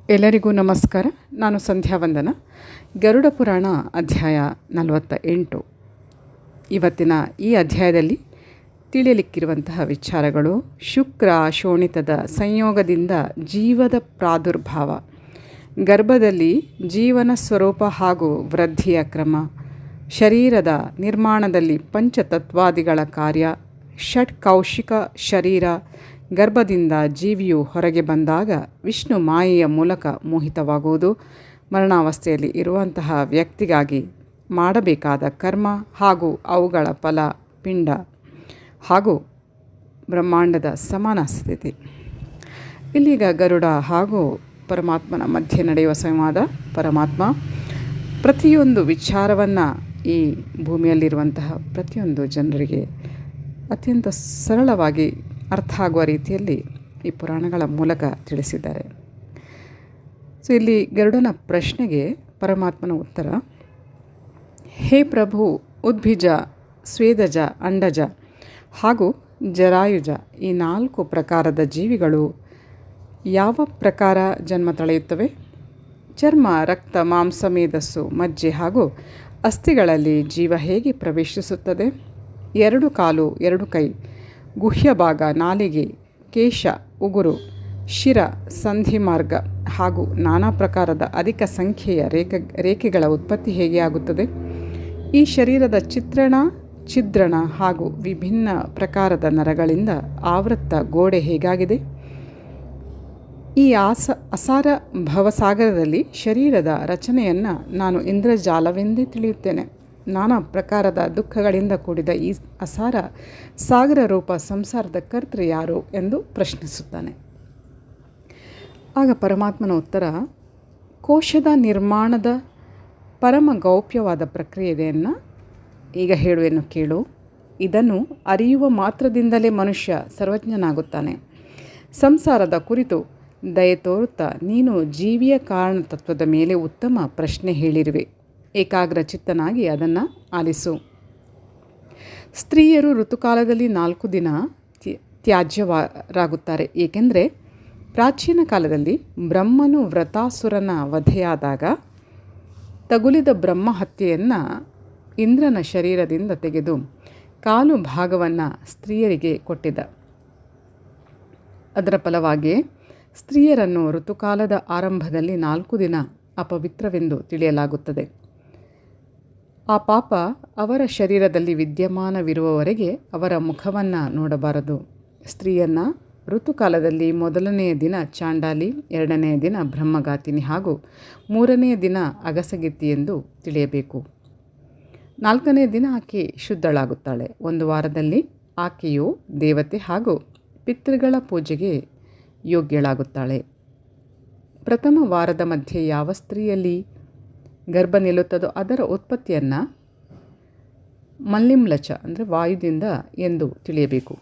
ಎಲ್ಲರಿಗೂ ನಮಸ್ಕಾರ. ನಾನು ಸಂಧ್ಯಾ ವಂದನ. ಗರುಡ ಪುರಾಣ ಅಧ್ಯಾಯ 48. ಇವತ್ತಿನ ಈ ಅಧ್ಯಾಯದಲ್ಲಿ ತಿಳಿಯಲಿಕ್ಕಿರುವಂತಹ ವಿಚಾರಗಳು: ಶುಕ್ರ ಶೋಣಿತದ ಸಂಯೋಗದಿಂದ ಜೀವದ ಪ್ರಾದುರ್ಭಾವ, ಗರ್ಭದಲ್ಲಿ ಜೀವನ ಸ್ವರೂಪ ಹಾಗೂ ವೃದ್ಧಿಯ ಕ್ರಮ, ಶರೀರದ ನಿರ್ಮಾಣದಲ್ಲಿ ಪಂಚತತ್ವಾದಿಗಳ ಕಾರ್ಯ, ಷಟ್ಕೌಶಿಕ ಶರೀರ, ಗರ್ಭದಿಂದ ಜೀವಿಯು ಹೊರಗೆ ಬಂದಾಗ ವಿಷ್ಣು ಮಾಯೆಯ ಮೂಲಕ ಮೋಹಿತವಾಗುವುದು, ಮರಣಾವಸ್ಥೆಯಲ್ಲಿ ಇರುವಂತಹ ವ್ಯಕ್ತಿಗಾಗಿ ಮಾಡಬೇಕಾದ ಕರ್ಮ ಹಾಗೂ ಅವುಗಳ ಫಲ, ಪಿಂಡ ಹಾಗೂ ಬ್ರಹ್ಮಾಂಡದ ಸಮಾನ ಸ್ಥಿತಿ. ಇಲ್ಲಿಗ ಗರುಡ ಹಾಗೂ ಪರಮಾತ್ಮನ ಮಧ್ಯೆ ನಡೆಯುವ ಸಂವಾದ. ಪರಮಾತ್ಮ ಪ್ರತಿಯೊಂದು ವಿಚಾರವನ್ನು ಈ ಭೂಮಿಯಲ್ಲಿರುವಂತಹ ಪ್ರತಿಯೊಂದು ಜನರಿಗೆ ಅತ್ಯಂತ ಸರಳವಾಗಿ ಅರ್ಥ ಆಗುವ ರೀತಿಯಲ್ಲಿ ಈ ಪುರಾಣಗಳ ಮೂಲಕ ತಿಳಿಸಿದ್ದಾರೆ. ಸೊ ಇಲ್ಲಿ ಗರುಡನ ಪ್ರಶ್ನೆಗೆ ಪರಮಾತ್ಮನ ಉತ್ತರ: ಹೇ ಪ್ರಭು, ಉದ್ಭಿಜ, ಸ್ವೇದಜ, ಅಂಡಜ ಹಾಗೂ ಜರಾಯುಜ ಈ 4 ಪ್ರಕಾರದ ಜೀವಿಗಳು ಯಾವ ಪ್ರಕಾರ ಜನ್ಮ ತಳೆಯುತ್ತವೆ? ಚರ್ಮ, ರಕ್ತ, ಮಾಂಸ, ಮೇಧಸ್ಸು, ಮಜ್ಜೆ ಹಾಗೂ ಅಸ್ಥಿಗಳಲ್ಲಿ ಜೀವ ಹೇಗೆ ಪ್ರವೇಶಿಸುತ್ತದೆ? 2 ಕಾಲು, 2 ಕೈ, ಗುಹ್ಯ ಭಾಗ, ನಾಲಿಗೆ, ಕೇಶ, ಉಗುರು, ಶಿರ, ಸಂಧಿ ಮಾರ್ಗ ಹಾಗೂ ನಾನಾ ಪ್ರಕಾರದ ಅಧಿಕ ಸಂಖ್ಯೆಯ ರೇಖೆಗಳ ಉತ್ಪತ್ತಿ ಹೇಗೆ ಆಗುತ್ತದೆ? ಈ ಶರೀರದ ಛಿದ್ರಣ ಹಾಗೂ ವಿಭಿನ್ನ ಪ್ರಕಾರದ ನರಗಳಿಂದ ಆವೃತ್ತ ಗೋಡೆ ಹೇಗಾಗಿದೆ? ಈ ಅಸಾರ ಭವಸಾಗರದಲ್ಲಿ ಶರೀರದ ರಚನೆಯನ್ನು ನಾನು ಇಂದ್ರಜಾಲವೆಂದೇ ತಿಳಿಯುತ್ತೇನೆ. ನಾನಾ ಪ್ರಕಾರದ ದುಃಖಗಳಿಂದ ಕೂಡಿದ ಈ ಅಸಾರ ಸಾಗರ ರೂಪ ಸಂಸಾರದ ಕರ್ತೃ ಯಾರು ಎಂದು ಪ್ರಶ್ನಿಸುತ್ತಾನೆ. ಆಗ ಪರಮಾತ್ಮನ ಉತ್ತರ: ಕೋಶದ ನಿರ್ಮಾಣದ ಪರಮ ಗೌಪ್ಯವಾದ ಪ್ರಕ್ರಿಯೆಯನ್ನು ಈಗ ಹೇಳುವೆನು ಕೇಳು. ಇದನ್ನು ಅರಿಯುವ ಮಾತ್ರದಿಂದಲೇ ಮನುಷ್ಯ ಸರ್ವಜ್ಞನಾಗುತ್ತಾನೆ. ಸಂಸಾರದ ಕುರಿತು ದಯೆ ತೋರುತ್ತಾ ನೀನು ಜೀವಿಯ ಕಾರಣತತ್ವದ ಮೇಲೆ ಉತ್ತಮ ಪ್ರಶ್ನೆ ಹೇಳಿರುವೆ. ಏಕಾಗ್ರ ಚಿತ್ತನಾಗಿ ಅದನ್ನು ಆಲಿಸು. ಸ್ತ್ರೀಯರು ಋತುಕಾಲದಲ್ಲಿ 4 ದಿನ ತ್ಯಾಜ್ಯರಾಗುತ್ತಾರೆ. ಏಕೆಂದರೆ ಪ್ರಾಚೀನ ಕಾಲದಲ್ಲಿ ಬ್ರಹ್ಮನು ವ್ರತಾಸುರನ ವಧೆಯಾದಾಗ ತಗುಲಿದ ಬ್ರಹ್ಮಹತ್ಯೆಯನ್ನು ಇಂದ್ರನ ಶರೀರದಿಂದ ತೆಗೆದು ಕಾಲು ಭಾಗವನ್ನು ಸ್ತ್ರೀಯರಿಗೆ ಕೊಟ್ಟಿದ್ದ. ಅದರ ಫಲವಾಗಿ ಸ್ತ್ರೀಯರನ್ನು ಋತುಕಾಲದ ಆರಂಭದಲ್ಲಿ 4 ದಿನ ಅಪವಿತ್ರವೆಂದು ತಿಳಿಯಲಾಗುತ್ತದೆ. ಆ ಪಾಪ ಅವರ ಶರೀರದಲ್ಲಿ ವಿದ್ಯಮಾನವಿರುವವರೆಗೆ ಅವರ ಮುಖವನ್ನು ನೋಡಬಾರದು. ಸ್ತ್ರೀಯನ್ನು ಋತುಕಾಲದಲ್ಲಿ 1ನೆಯ ದಿನ ಚಾಂಡಾಲಿ, 2ನೆಯ ದಿನ ಬ್ರಹ್ಮಗಾತಿನಿ ಹಾಗೂ 3ನೆಯ ದಿನ ಅಗಸಗಿತ್ತಿ ಎಂದು ತಿಳಿಯಬೇಕು. 4ನೆಯ ದಿನ ಆಕೆ ಶುದ್ಧಳಾಗುತ್ತಾಳೆ. 1 ವಾರದಲ್ಲಿ ಆಕೆಯು ದೇವತೆ ಹಾಗೂ ಪಿತೃಗಳ ಪೂಜೆಗೆ ಯೋಗ್ಯಳಾಗುತ್ತಾಳೆ. ಪ್ರಥಮ ವಾರದ ಮಧ್ಯೆ ಯಾವ ಸ್ತ್ರೀಯಲ್ಲಿ ಗರ್ಭ ನಿಲ್ಲುತ್ತದೋ ಅದರ ಉತ್ಪತ್ತಿಯನ್ನು ಮಲ್ಲಿಮ್ಲಚ ಅಂದರೆ ವಾಯುದಿಂದ ಎಂದು ತಿಳಿಯಬೇಕು.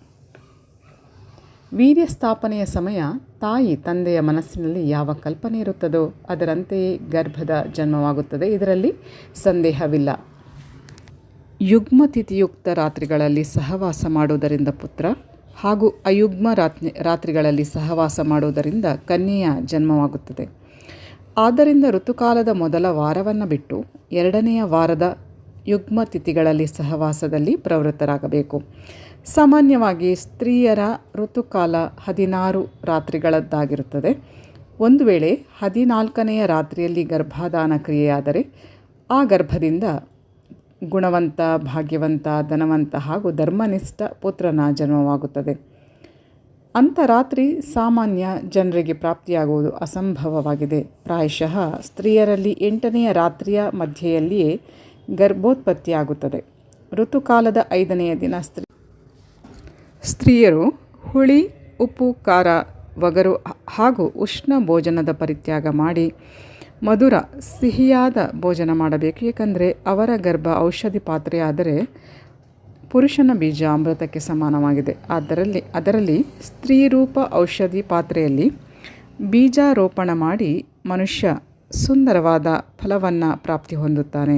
ವೀರ್ಯ ಸ್ಥಾಪನೆಯ ಸಮಯ ತಾಯಿ ತಂದೆಯ ಮನಸ್ಸಿನಲ್ಲಿ ಯಾವ ಕಲ್ಪನೆ ಇರುತ್ತದೋ ಅದರಂತೆಯೇ ಗರ್ಭದ ಜನ್ಮವಾಗುತ್ತದೆ. ಇದರಲ್ಲಿ ಸಂದೇಹವಿಲ್ಲ. ಯುಗ್ಮ ತಿಥಿಯುಕ್ತ ರಾತ್ರಿಗಳಲ್ಲಿ ಸಹವಾಸ ಮಾಡುವುದರಿಂದ ಪುತ್ರ ಹಾಗೂ ಅಯುಗ್ಮ ರಾತ್ರಿಗಳಲ್ಲಿ ಸಹವಾಸ ಮಾಡುವುದರಿಂದ ಕನ್ಯೆಯ ಜನ್ಮವಾಗುತ್ತದೆ. ಆದ್ದರಿಂದ ಋತುಕಾಲದ ಮೊದಲ ವಾರವನ್ನು ಬಿಟ್ಟು 2ನೆಯ ವಾರದ ಯುಗ್ಮ ತಿಥಿಗಳಲ್ಲಿ ಸಹವಾಸದಲ್ಲಿ ಪ್ರವೃತ್ತರಾಗಬೇಕು. ಸಾಮಾನ್ಯವಾಗಿ ಸ್ತ್ರೀಯರ ಋತುಕಾಲ 16 ರಾತ್ರಿಗಳದ್ದಾಗಿರುತ್ತದೆ. ಒಂದು ವೇಳೆ 14ನೆಯ ರಾತ್ರಿಯಲ್ಲಿ ಗರ್ಭಾಧಾನ ಕ್ರಿಯೆಯಾದರೆ ಆ ಗರ್ಭದಿಂದ ಗುಣವಂತ, ಭಾಗ್ಯವಂತ, ಧನವಂತ ಹಾಗೂ ಧರ್ಮನಿಷ್ಠ ಪುತ್ರನ ಜನ್ಮವಾಗುತ್ತದೆ. ಅಂಥ ರಾತ್ರಿ ಸಾಮಾನ್ಯ ಜನರಿಗೆ ಪ್ರಾಪ್ತಿಯಾಗುವುದು ಅಸಂಭವವಾಗಿದೆ. ಪ್ರಾಯಶಃ ಸ್ತ್ರೀಯರಲ್ಲಿ 8ನೆಯ ರಾತ್ರಿಯ ಮಧ್ಯೆಯಲ್ಲಿಯೇ ಗರ್ಭೋತ್ಪತ್ತಿಯಾಗುತ್ತದೆ. ಋತುಕಾಲದ 5ನೆಯ ದಿನ ಸ್ತ್ರೀಯರು ಹುಳಿ, ಉಪ್ಪು, ಖಾರ, ಒಗರು ಹಾಗೂ ಉಷ್ಣ ಭೋಜನದ ಪರಿತ್ಯಾಗ ಮಾಡಿ ಮಧುರ, ಸಿಹಿಯಾದ ಭೋಜನ ಮಾಡಬೇಕು. ಏಕೆಂದರೆ ಅವರ ಗರ್ಭ ಔಷಧಿ ಪಾತ್ರೆಯಾದರೆ ಪುರುಷನ ಬೀಜ ಅಮೃತಕ್ಕೆ ಸಮಾನವಾಗಿದೆ. ಅದರಲ್ಲಿ ಸ್ತ್ರೀರೂಪ ಔಷಧಿ ಪಾತ್ರೆಯಲ್ಲಿ ಬೀಜಾರೋಪಣ ಮಾಡಿ ಮನುಷ್ಯ ಸುಂದರವಾದ ಫಲವನ್ನು ಪ್ರಾಪ್ತಿ ಹೊಂದುತ್ತಾನೆ.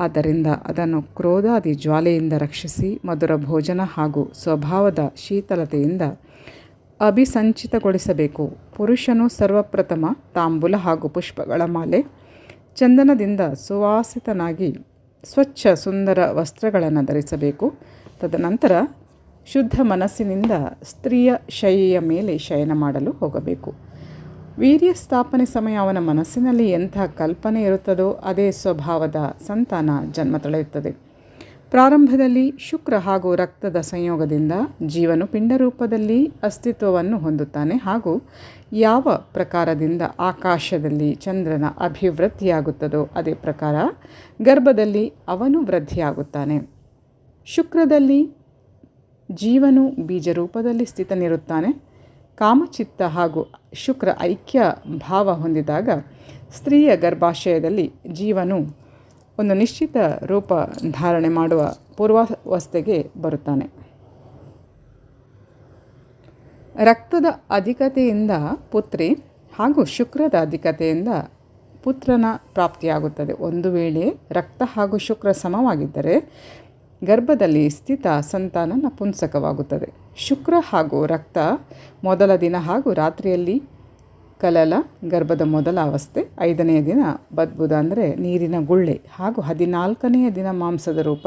ಆದ್ದರಿಂದ ಅದನ್ನು ಕ್ರೋಧಾದಿ ಜ್ವಾಲೆಯಿಂದ ರಕ್ಷಿಸಿ ಮಧುರ ಭೋಜನ ಹಾಗೂ ಸ್ವಭಾವದ ಶೀತಲತೆಯಿಂದ ಅಭಿಸಂಚಿತಗೊಳಿಸಬೇಕು. ಪುರುಷನು ಸರ್ವಪ್ರಥಮ ತಾಂಬೂಲ ಹಾಗೂ ಪುಷ್ಪಗಳ ಮಾಲೆ, ಚಂದನದಿಂದ ಸುವಾಸಿತನಾಗಿ ಸ್ವಚ್ಛ ಸುಂದರ ವಸ್ತ್ರಗಳನ್ನು ಧರಿಸಬೇಕು. ತದನಂತರ ಶುದ್ಧ ಮನಸ್ಸಿನಿಂದ ಸ್ತ್ರೀಯ ಶಯ್ಯೆಯ ಮೇಲೆ ಶಯನ ಮಾಡಲು ಹೋಗಬೇಕು. ವೀರ್ಯ ಸ್ಥಾಪನೆ ಸಮಯ ಅವನ ಮನಸ್ಸಿನಲ್ಲಿ ಎಂಥ ಕಲ್ಪನೆ ಇರುತ್ತದೋ ಅದೇ ಸ್ವಭಾವದ ಸಂತಾನ ಜನ್ಮ ತಳೆಯುತ್ತದೆ. ಪ್ರಾರಂಭದಲ್ಲಿ ಶುಕ್ರ ಹಾಗೂ ರಕ್ತದ ಸಂಯೋಗದಿಂದ ಜೀವನು ಪಿಂಡ ರೂಪದಲ್ಲಿ ಅಸ್ತಿತ್ವವನ್ನು ಹೊಂದುತ್ತಾನೆ ಹಾಗೂ ಯಾವ ಪ್ರಕಾರದಿಂದ ಆಕಾಶದಲ್ಲಿ ಚಂದ್ರನ ಅಭಿವೃದ್ಧಿಯಾಗುತ್ತದೋ ಅದೇ ಪ್ರಕಾರ ಗರ್ಭದಲ್ಲಿ ಅವನು ವೃದ್ಧಿಯಾಗುತ್ತಾನೆ. ಶುಕ್ರದಲ್ಲಿ ಜೀವನು ಬೀಜ ರೂಪದಲ್ಲಿ ಸ್ಥಿತನಿರುತ್ತಾನೆ. ಕಾಮಚಿತ್ತ ಹಾಗೂ ಶುಕ್ರ ಐಕ್ಯ ಭಾವ ಹೊಂದಿದಾಗ ಸ್ತ್ರೀಯ ಗರ್ಭಾಶಯದಲ್ಲಿ ಜೀವನು ಒಂದು ನಿಶ್ಚಿತ ರೂಪ ಧಾರಣೆ ಮಾಡುವ ಪೂರ್ವಾವಸ್ಥೆಗೆ ಬರುತ್ತಾನೆ. ರಕ್ತದ ಅಧಿಕತೆಯಿಂದ ಪುತ್ರಿ ಹಾಗೂ ಶುಕ್ರದ ಅಧಿಕತೆಯಿಂದ ಪುತ್ರನ ಪ್ರಾಪ್ತಿಯಾಗುತ್ತದೆ. ಒಂದು ವೇಳೆ ರಕ್ತ ಹಾಗೂ ಶುಕ್ರ ಸಮವಾಗಿದ್ದರೆ ಗರ್ಭದಲ್ಲಿ ಸ್ಥಿತ ಸಂತಾನ ನಪುಂಸಕವಾಗುತ್ತದೆ. ಶುಕ್ರ ಹಾಗೂ ರಕ್ತ ಮೊದಲ ದಿನ ಹಾಗೂ ರಾತ್ರಿಯಲ್ಲಿ ಕಲಲ ಗರ್ಭದ ಮೊದಲ ಅವಸ್ಥೆ, 5ನೆಯ ದಿನ ಬದ್ಬುದ ಅಂದರೆ ನೀರಿನ ಗುಳ್ಳೆ ಹಾಗೂ 14ನೆಯ ದಿನ ಮಾಂಸದ ರೂಪ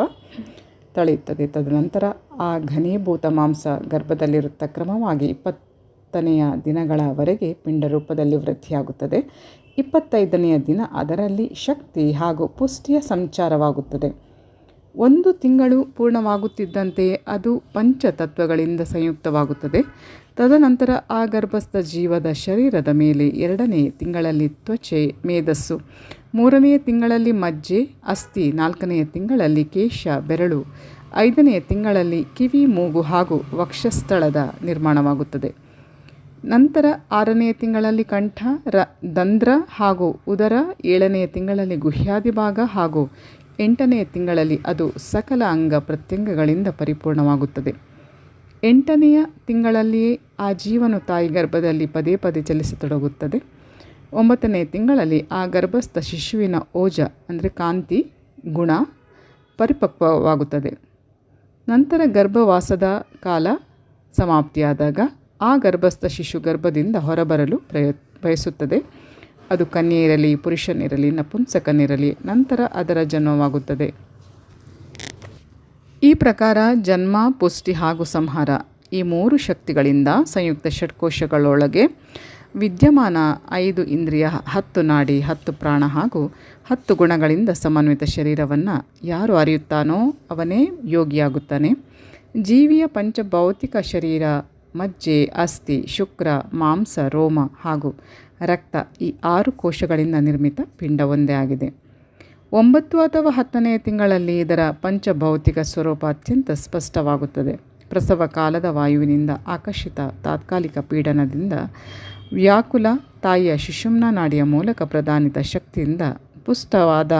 ತಳೆಯುತ್ತದೆ. ತದನಂತರ ಆ ಘನೀಭೂತ ಮಾಂಸ ಗರ್ಭದಲ್ಲಿರುತ್ತ ಕ್ರಮವಾಗಿ 20ನೆಯ ದಿನಗಳವರೆಗೆ ಪಿಂಡ ರೂಪದಲ್ಲಿ ವೃದ್ಧಿಯಾಗುತ್ತದೆ. 25ನೆಯ ದಿನ ಅದರಲ್ಲಿ ಶಕ್ತಿ ಹಾಗೂ ಪುಷ್ಟಿಯ ಸಂಚಾರವಾಗುತ್ತದೆ. 1 ತಿಂಗಳು ಪೂರ್ಣವಾಗುತ್ತಿದ್ದಂತೆ ಅದು ಪಂಚತತ್ವಗಳಿಂದ ಸಂಯುಕ್ತವಾಗುತ್ತದೆ. ತದನಂತರ ಆ ಗರ್ಭಸ್ಥ ಜೀವದ ಶರೀರದ ಮೇಲೆ 2ನೇ ತಿಂಗಳಲ್ಲಿ ತ್ವಚೆ, ಮೇದಸ್ಸು, 3ನೆಯ ತಿಂಗಳಲ್ಲಿ ಮಜ್ಜೆ, ಅಸ್ಥಿ, 4ನೆಯ ತಿಂಗಳಲ್ಲಿ ಕೇಶ, ಬೆರಳು, 5ನೆಯ ತಿಂಗಳಲ್ಲಿ ಕಿವಿ, ಮೂಗು ಹಾಗೂ ವಕ್ಷಸ್ಥಳದ ನಿರ್ಮಾಣವಾಗುತ್ತದೆ. ನಂತರ 6ನೆಯ ತಿಂಗಳಲ್ಲಿ ಕಂಠ, ದಂದ್ರ ಹಾಗೂ ಉದರ, 7ನೆಯ ತಿಂಗಳಲ್ಲಿ ಗುಹ್ಯಾದಿಭಾಗ ಹಾಗೂ 8ನೆಯ ತಿಂಗಳಲ್ಲಿ ಅದು ಸಕಲ ಅಂಗ ಪ್ರತ್ಯಂಗಗಳಿಂದ ಪರಿಪೂರ್ಣವಾಗುತ್ತದೆ. 8ನೆಯ ತಿಂಗಳಲ್ಲಿಯೇ ಆ ಜೀವನು ತಾಯಿ ಗರ್ಭದಲ್ಲಿ ಪದೇ ಪದೇ ಚಲಿಸತೊಡಗುತ್ತದೆ. 9ನೆಯ ತಿಂಗಳಲ್ಲಿ ಆ ಗರ್ಭಸ್ಥ ಶಿಶುವಿನ ಓಜ ಅಂದರೆ ಕಾಂತಿ ಗುಣ ಪರಿಪಕ್ವವಾಗುತ್ತದೆ. ನಂತರ ಗರ್ಭವಾಸದ ಕಾಲ ಸಮಾಪ್ತಿಯಾದಾಗ ಆ ಗರ್ಭಸ್ಥ ಶಿಶು ಗರ್ಭದಿಂದ ಹೊರಬರಲು ಬಯಸುತ್ತದೆ. ಅದು ಕನ್ಯೆ ಇರಲಿ, ಪುರುಷನಿರಲಿ, ನಪುಂಸಕನಿರಲಿ, ನಂತರ ಅದರ ಜನ್ಮವಾಗುತ್ತದೆ. ಈ ಪ್ರಕಾರ ಜನ್ಮ, ಪುಷ್ಟಿ ಹಾಗೂ ಸಂಹಾರ ಈ 3 ಶಕ್ತಿಗಳಿಂದ ಸಂಯುಕ್ತ ಷಟ್ಕೋಶಗಳೊಳಗೆ ವಿದ್ಯಮಾನ 5 ಇಂದ್ರಿಯ, 10 ನಾಡಿ, 10 ಪ್ರಾಣ ಹಾಗೂ 10 ಗುಣಗಳಿಂದ ಸಮನ್ವಿತ ಶರೀರವನ್ನು ಯಾರು ಅರಿಯುತ್ತಾನೋ ಅವನೇ ಯೋಗಿಯಾಗುತ್ತಾನೆ. ಜೀವಿಯ ಪಂಚಭೌತಿಕ ಶರೀರ ಮಜ್ಜೆ, ಅಸ್ಥಿ, ಶುಕ್ರ, ಮಾಂಸ, ರೋಮ ಹಾಗೂ ರಕ್ತ ಈ 6 ಕೋಶಗಳಿಂದ ನಿರ್ಮಿತ ಪಿಂಡ ಒಂದೇ ಆಗಿದೆ. 9 ಅಥವಾ 10ನೆಯ ತಿಂಗಳಲ್ಲಿ ಇದರ ಪಂಚಭೌತಿಕ ಸ್ವರೂಪ ಅತ್ಯಂತ ಸ್ಪಷ್ಟವಾಗುತ್ತದೆ. ಪ್ರಸವ ಕಾಲದ ವಾಯುವಿನಿಂದ ಆಕರ್ಷಿತ ತಾತ್ಕಾಲಿಕ ಪೀಡನದಿಂದ ವ್ಯಾಕುಲ ತಾಯಿಯ ಸುಷುಮ್ನಾ ನಾಡಿಯ ಮೂಲಕ ಪ್ರದಾನಿತ ಶಕ್ತಿಯಿಂದ ಪುಷ್ಟವಾದ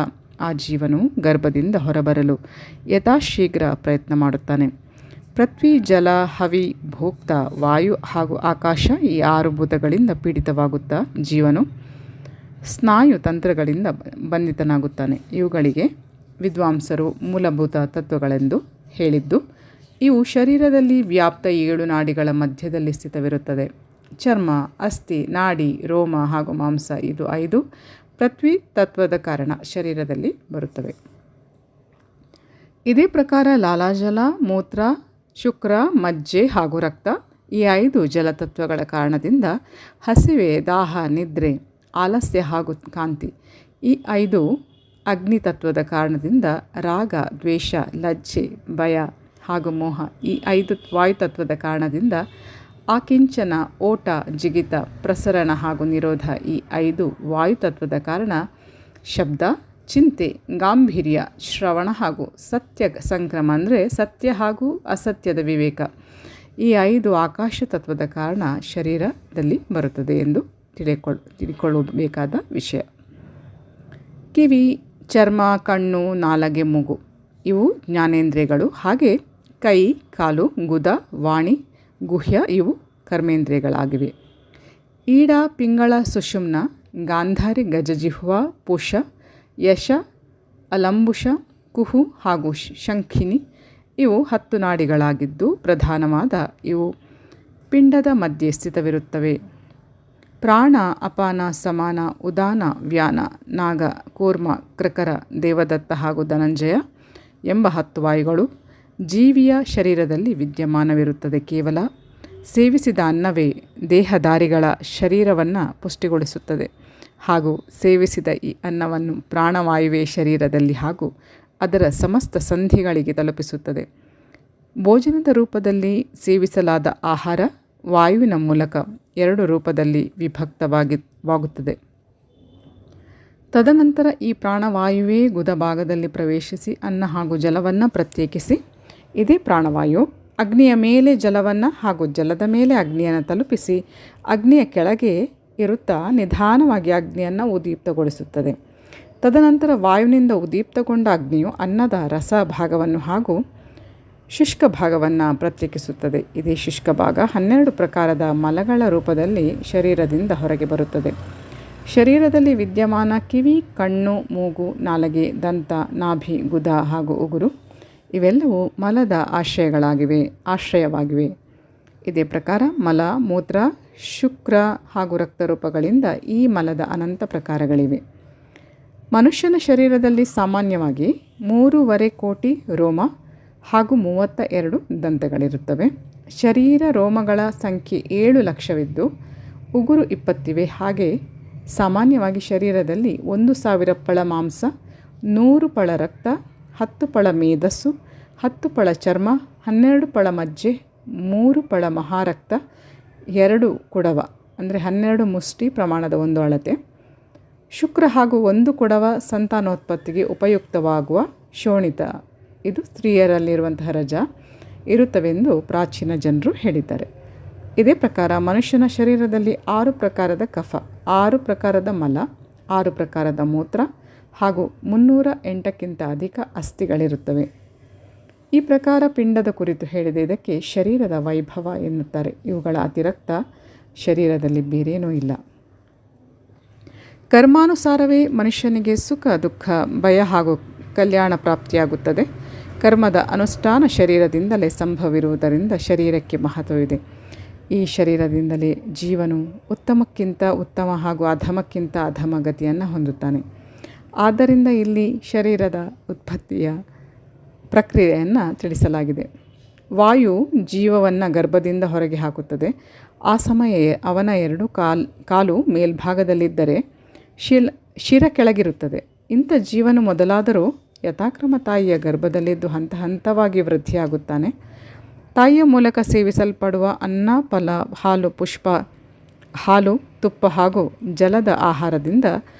ಆ ಜೀವನು ಗರ್ಭದಿಂದ ಹೊರಬರಲು ಯಥಾಶೀಘ್ರ ಪ್ರಯತ್ನ ಮಾಡುತ್ತಾನೆ. ಪೃಥ್ವಿ, ಜಲ, ಹವಿ, ಭೋಕ್ತ, ವಾಯು ಹಾಗೂ ಆಕಾಶ ಈ 6 ಭೂತಗಳಿಂದ ಪೀಡಿತವಾಗುತ್ತಾ ಜೀವನು ಸ್ನಾಯು ತಂತ್ರಗಳಿಂದ ಬಂಧಿತನಾಗುತ್ತಾನೆ. ಇವುಗಳಿಗೆ ವಿದ್ವಾಂಸರು ಮೂಲಭೂತ ತತ್ವಗಳೆಂದು ಹೇಳಿದ್ದು. ಇವು ಶರೀರದಲ್ಲಿ ವ್ಯಾಪ್ತ 7 ನಾಡಿಗಳ ಮಧ್ಯದಲ್ಲಿ ಸ್ಥಿತವಿರುತ್ತದೆ. ಚರ್ಮ, ಅಸ್ಥಿ, ನಾಡಿ, ರೋಮ ಹಾಗೂ ಮಾಂಸ ಇದು 5 ಪೃಥ್ವಿ ತತ್ವದ ಕಾರಣ ಶರೀರದಲ್ಲಿ ಬರುತ್ತವೆ. ಇದೇ ಪ್ರಕಾರ ಲಾಲಾಜಲ, ಮೂತ್ರ, ಶುಕ್ರ, ಮಜ್ಜೆ ಹಾಗೂ ರಕ್ತ ಈ 5 ಜಲತತ್ವಗಳ ಕಾರಣದಿಂದ ಹಸಿವೆ, ದಾಹ, ನಿದ್ರೆ, ಆಲಸ್ಯ ಹಾಗೂ ಕಾಂತಿ ಈ 5 ಅಗ್ನಿತತ್ವದ ಕಾರಣದಿಂದ ರಾಗ, ದ್ವೇಷ, ಲಜ್ಜೆ, ಭಯ ಹಾಗೂ ಮೋಹ ಈ 5 ವಾಯುತತ್ವದ ಕಾರಣದಿಂದ ಆಕಿಂಚನ, ಓಟ, ಜಿಗಿತ, ಪ್ರಸರಣ ಹಾಗೂ ನಿರೋಧ ಈ 5 ವಾಯುತತ್ವದ ಕಾರಣ ಶಬ್ದ, ಚಿಂತೆ, ಗಾಂಭೀರ್ಯ, ಶ್ರವಣ ಹಾಗೂ ಸತ್ಯ ಸಂಕ್ರಮ ಅಂದರೆ ಸತ್ಯ ಹಾಗೂ ಅಸತ್ಯದ ವಿವೇಕ ಈ 5 ಆಕಾಶ ತತ್ವದ ಕಾರಣ ಶರೀರದಲ್ಲಿ ಬರುತ್ತದೆ ಎಂದು ತಿಳ್ಕೊಳ್ಳಬೇಕಾದ ವಿಷಯ. ಕಿವಿ, ಚರ್ಮ, ಕಣ್ಣು, ನಾಲಗೆ, ಮೂಗು ಇವು ಜ್ಞಾನೇಂದ್ರಿಯಗಳು. ಹಾಗೆ ಕೈ, ಕಾಲು, ಗುದ, ವಾಣಿ, ಗುಹ್ಯ ಇವು ಕರ್ಮೇಂದ್ರಿಯಗಳಾಗಿವೆ. ಈಡ, ಪಿಂಗಳ, ಸುಷುಮ್ನ, ಗಾಂಧಾರಿ, ಗಜಜಿಹ್ವ, ಪುಷ, ಯಶ, ಅಲಂಬುಷ, ಕುಹು ಹಾಗೂ ಶಂಖಿನಿ ಇವು 10 ನಾಡಿಗಳಾಗಿದ್ದು ಪ್ರಧಾನವಾದ ಇವು ಪಿಂಡದ ಮಧ್ಯೆ ಸ್ಥಿತವಿರುತ್ತವೆ. ಪ್ರಾಣ, ಅಪಾನ, ಸಮಾನ, ಉದಾನ, ವ್ಯಾನ, ನಾಗ, ಕೂರ್ಮ, ಕೃಕರ, ದೇವದತ್ತ ಹಾಗೂ ಧನಂಜಯ ಎಂಬ 10 ವಾಯುಗಳು ಜೀವಿಯ ಶರೀರದಲ್ಲಿ ವಿದ್ಯಮಾನವಿರುತ್ತದೆ. ಕೇವಲ ಸೇವಿಸಿದ ಅನ್ನವೇ ದೇಹಧಾರಿಗಳ ಶರೀರವನ್ನು ಪುಷ್ಟಿಗೊಳಿಸುತ್ತದೆ ಹಾಗೂ ಸೇವಿಸಿದ ಈ ಅನ್ನವನ್ನು ಪ್ರಾಣವಾಯುವೇ ಶರೀರದಲ್ಲಿ ಹಾಗೂ ಅದರ ಸಮಸ್ತ ಸಂಧಿಗಳಿಗೆ ತಲುಪಿಸುತ್ತದೆ. ಭೋಜನದ ರೂಪದಲ್ಲಿ ಸೇವಿಸಲಾದ ಆಹಾರ ವಾಯುವಿನ ಮೂಲಕ 2 ರೂಪದಲ್ಲಿ ವಿಭಕ್ತವಾಗುತ್ತದೆ. ತದನಂತರ ಈ ಪ್ರಾಣವಾಯುವೇ ಗುದ ಭಾಗದಲ್ಲಿ ಪ್ರವೇಶಿಸಿ ಅನ್ನ ಹಾಗೂ ಜಲವನ್ನು ಪ್ರತ್ಯೇಕಿಸಿ ಇದೇ ಪ್ರಾಣವಾಯು ಅಗ್ನಿಯ ಮೇಲೆ ಜಲವನ್ನು ಹಾಗೂ ಜಲದ ಮೇಲೆ ಅಗ್ನಿಯನ್ನು ತಲುಪಿಸಿ ಅಗ್ನಿಯ ಕೆಳಗೆ ಇರುತ್ತಾ ನಿಧಾನವಾಗಿ ಅಗ್ನಿಯನ್ನು ಉದ್ದೀಪ್ತಗೊಳಿಸುತ್ತದೆ. ತದನಂತರ ವಾಯುವಿನಿಂದ ಉದ್ದೀಪ್ತಗೊಂಡ ಅಗ್ನಿಯು ಅನ್ನದ ರಸ ಭಾಗವನ್ನು ಹಾಗೂ ಶುಷ್ಕ ಭಾಗವನ್ನು ಪ್ರತ್ಯೇಕಿಸುತ್ತದೆ. ಇದೇ ಶುಷ್ಕ ಭಾಗ 12 ಪ್ರಕಾರದ ಮಲಗಳ ರೂಪದಲ್ಲಿ ಶರೀರದಿಂದ ಹೊರಗೆ ಬರುತ್ತದೆ. ಶರೀರದಲ್ಲಿ ವಿದ್ಯಮಾನ ಕಿವಿ, ಕಣ್ಣು, ಮೂಗು, ನಾಲಿಗೆ, ದಂತ, ನಾಭಿ, ಗುದ ಹಾಗೂ ಉಗುರು ಇವೆಲ್ಲವೂ ಮಲದ ಆಶ್ರಯವಾಗಿವೆ. ಇದೇ ಪ್ರಕಾರ ಮಲ, ಮೂತ್ರ, ಶುಕ್ರ ಹಾಗೂ ರಕ್ತರೂಪಗಳಿಂದ ಈ ಮಲದ ಅನಂತ ಪ್ರಕಾರಗಳಿವೆ. ಮನುಷ್ಯನ ಶರೀರದಲ್ಲಿ ಸಾಮಾನ್ಯವಾಗಿ 3.5 ಕೋಟಿ ರೋಮ ಹಾಗೂ 32 ದಂತಗಳಿರುತ್ತವೆ. ಶರೀರ ರೋಮಗಳ ಸಂಖ್ಯೆ 7 ಲಕ್ಷವಿದ್ದು ಉಗುರು 20 ಇವೆ. ಹಾಗೆ ಸಾಮಾನ್ಯವಾಗಿ ಶರೀರದಲ್ಲಿ 1,000 ಪಳ ಮಾಂಸ, 100 ಪಳ ರಕ್ತ, 10 ಪಳ ಮೇದಸ್ಸು, 10 ಪಳ ಚರ್ಮ, 12 ಪಳ ಮಜ್ಜೆ, 3 ಪಳ ಮಹಾರಕ್ತ, 2 ಕುಡವ ಅಂದರೆ 12 ಮುಷ್ಟಿ ಪ್ರಮಾಣದ 1 ಅಳತೆ, ಶುಕ್ರ ಹಾಗೂ 1 ಕುಡವ ಸಂತಾನೋತ್ಪತ್ತಿಗೆ ಉಪಯುಕ್ತವಾಗುವ ಶೋಣಿತ, ಇದು ಸ್ತ್ರೀಯರಲ್ಲಿರುವಂತಹ ರಜ ಇರುತ್ತವೆಂದು ಪ್ರಾಚೀನ ಜನರು ಹೇಳಿದ್ದಾರೆ. ಇದೇ ಪ್ರಕಾರ ಮನುಷ್ಯನ ಶರೀರದಲ್ಲಿ 6 ಪ್ರಕಾರದ ಕಫ, 6 ಪ್ರಕಾರದ ಮಲ, 6 ಪ್ರಕಾರದ ಮೂತ್ರ ಹಾಗೂ 308ಕ್ಕಿಂತ ಅಧಿಕ ಅಸ್ಥಿಗಳಿರುತ್ತವೆ. ಈ ಪ್ರಕಾರ ಪಿಂಡದ ಕುರಿತು ಹೇಳಿದ ಇದಕ್ಕೆ ಶರೀರದ ವೈಭವ ಎನ್ನುತ್ತಾರೆ. ಇವುಗಳ ಅತಿರಿಕ್ತ ಶರೀರದಲ್ಲಿ ಬೇರೇನೂ ಇಲ್ಲ. ಕರ್ಮಾನುಸಾರವೇ ಮನುಷ್ಯನಿಗೆ ಸುಖ, ದುಃಖ, ಭಯ ಹಾಗೂ ಕಲ್ಯಾಣ ಪ್ರಾಪ್ತಿಯಾಗುತ್ತದೆ. ಕರ್ಮದ ಅನುಷ್ಠಾನ ಶರೀರದಿಂದಲೇ ಸಂಭವಿರುವುದರಿಂದ ಶರೀರಕ್ಕೆ ಮಹತ್ವವಿದೆ. ಈ ಶರೀರದಿಂದಲೇ ಜೀವನು ಉತ್ತಮಕ್ಕಿಂತ ಉತ್ತಮ ಹಾಗೂ ಅಧಮಕ್ಕಿಂತ ಅಧಮ ಗತಿಯನ್ನು ಹೊಂದುತ್ತಾನೆ. ಆದ್ದರಿಂದ ಇಲ್ಲಿ ಶರೀರದ ಉತ್ಪತ್ತಿಯ ಪ್ರಕ್ರಿಯೆಯನ್ನು ತಿಳಿಸಲಾಗಿದೆ. ವಾಯು ಜೀವವನ್ನು ಗರ್ಭದಿಂದ ಹೊರಗೆ ಹಾಕುತ್ತದೆ. ಆ ಸಮಯ ಅವನ 2 ಕಾಲು ಮೇಲ್ಭಾಗದಲ್ಲಿದ್ದರೆ ಶಿರ ಕೆಳಗಿರುತ್ತದೆ. ಇಂಥ ಜೀವನು ಮೊದಲಾದರೂ ಯಥಾಕ್ರಮ ತಾಯಿಯ ಗರ್ಭದಲ್ಲಿದ್ದು ಹಂತ ಹಂತವಾಗಿ ವೃದ್ಧಿಯಾಗುತ್ತಾನೆ. ತಾಯಿಯ ಮೂಲಕ ಸೇವಿಸಲ್ಪಡುವ ಅನ್ನ, ಫಲ, ಹಾಲು, ತುಪ್ಪ ಹಾಗೂ ಜಲದ ಆಹಾರದಿಂದ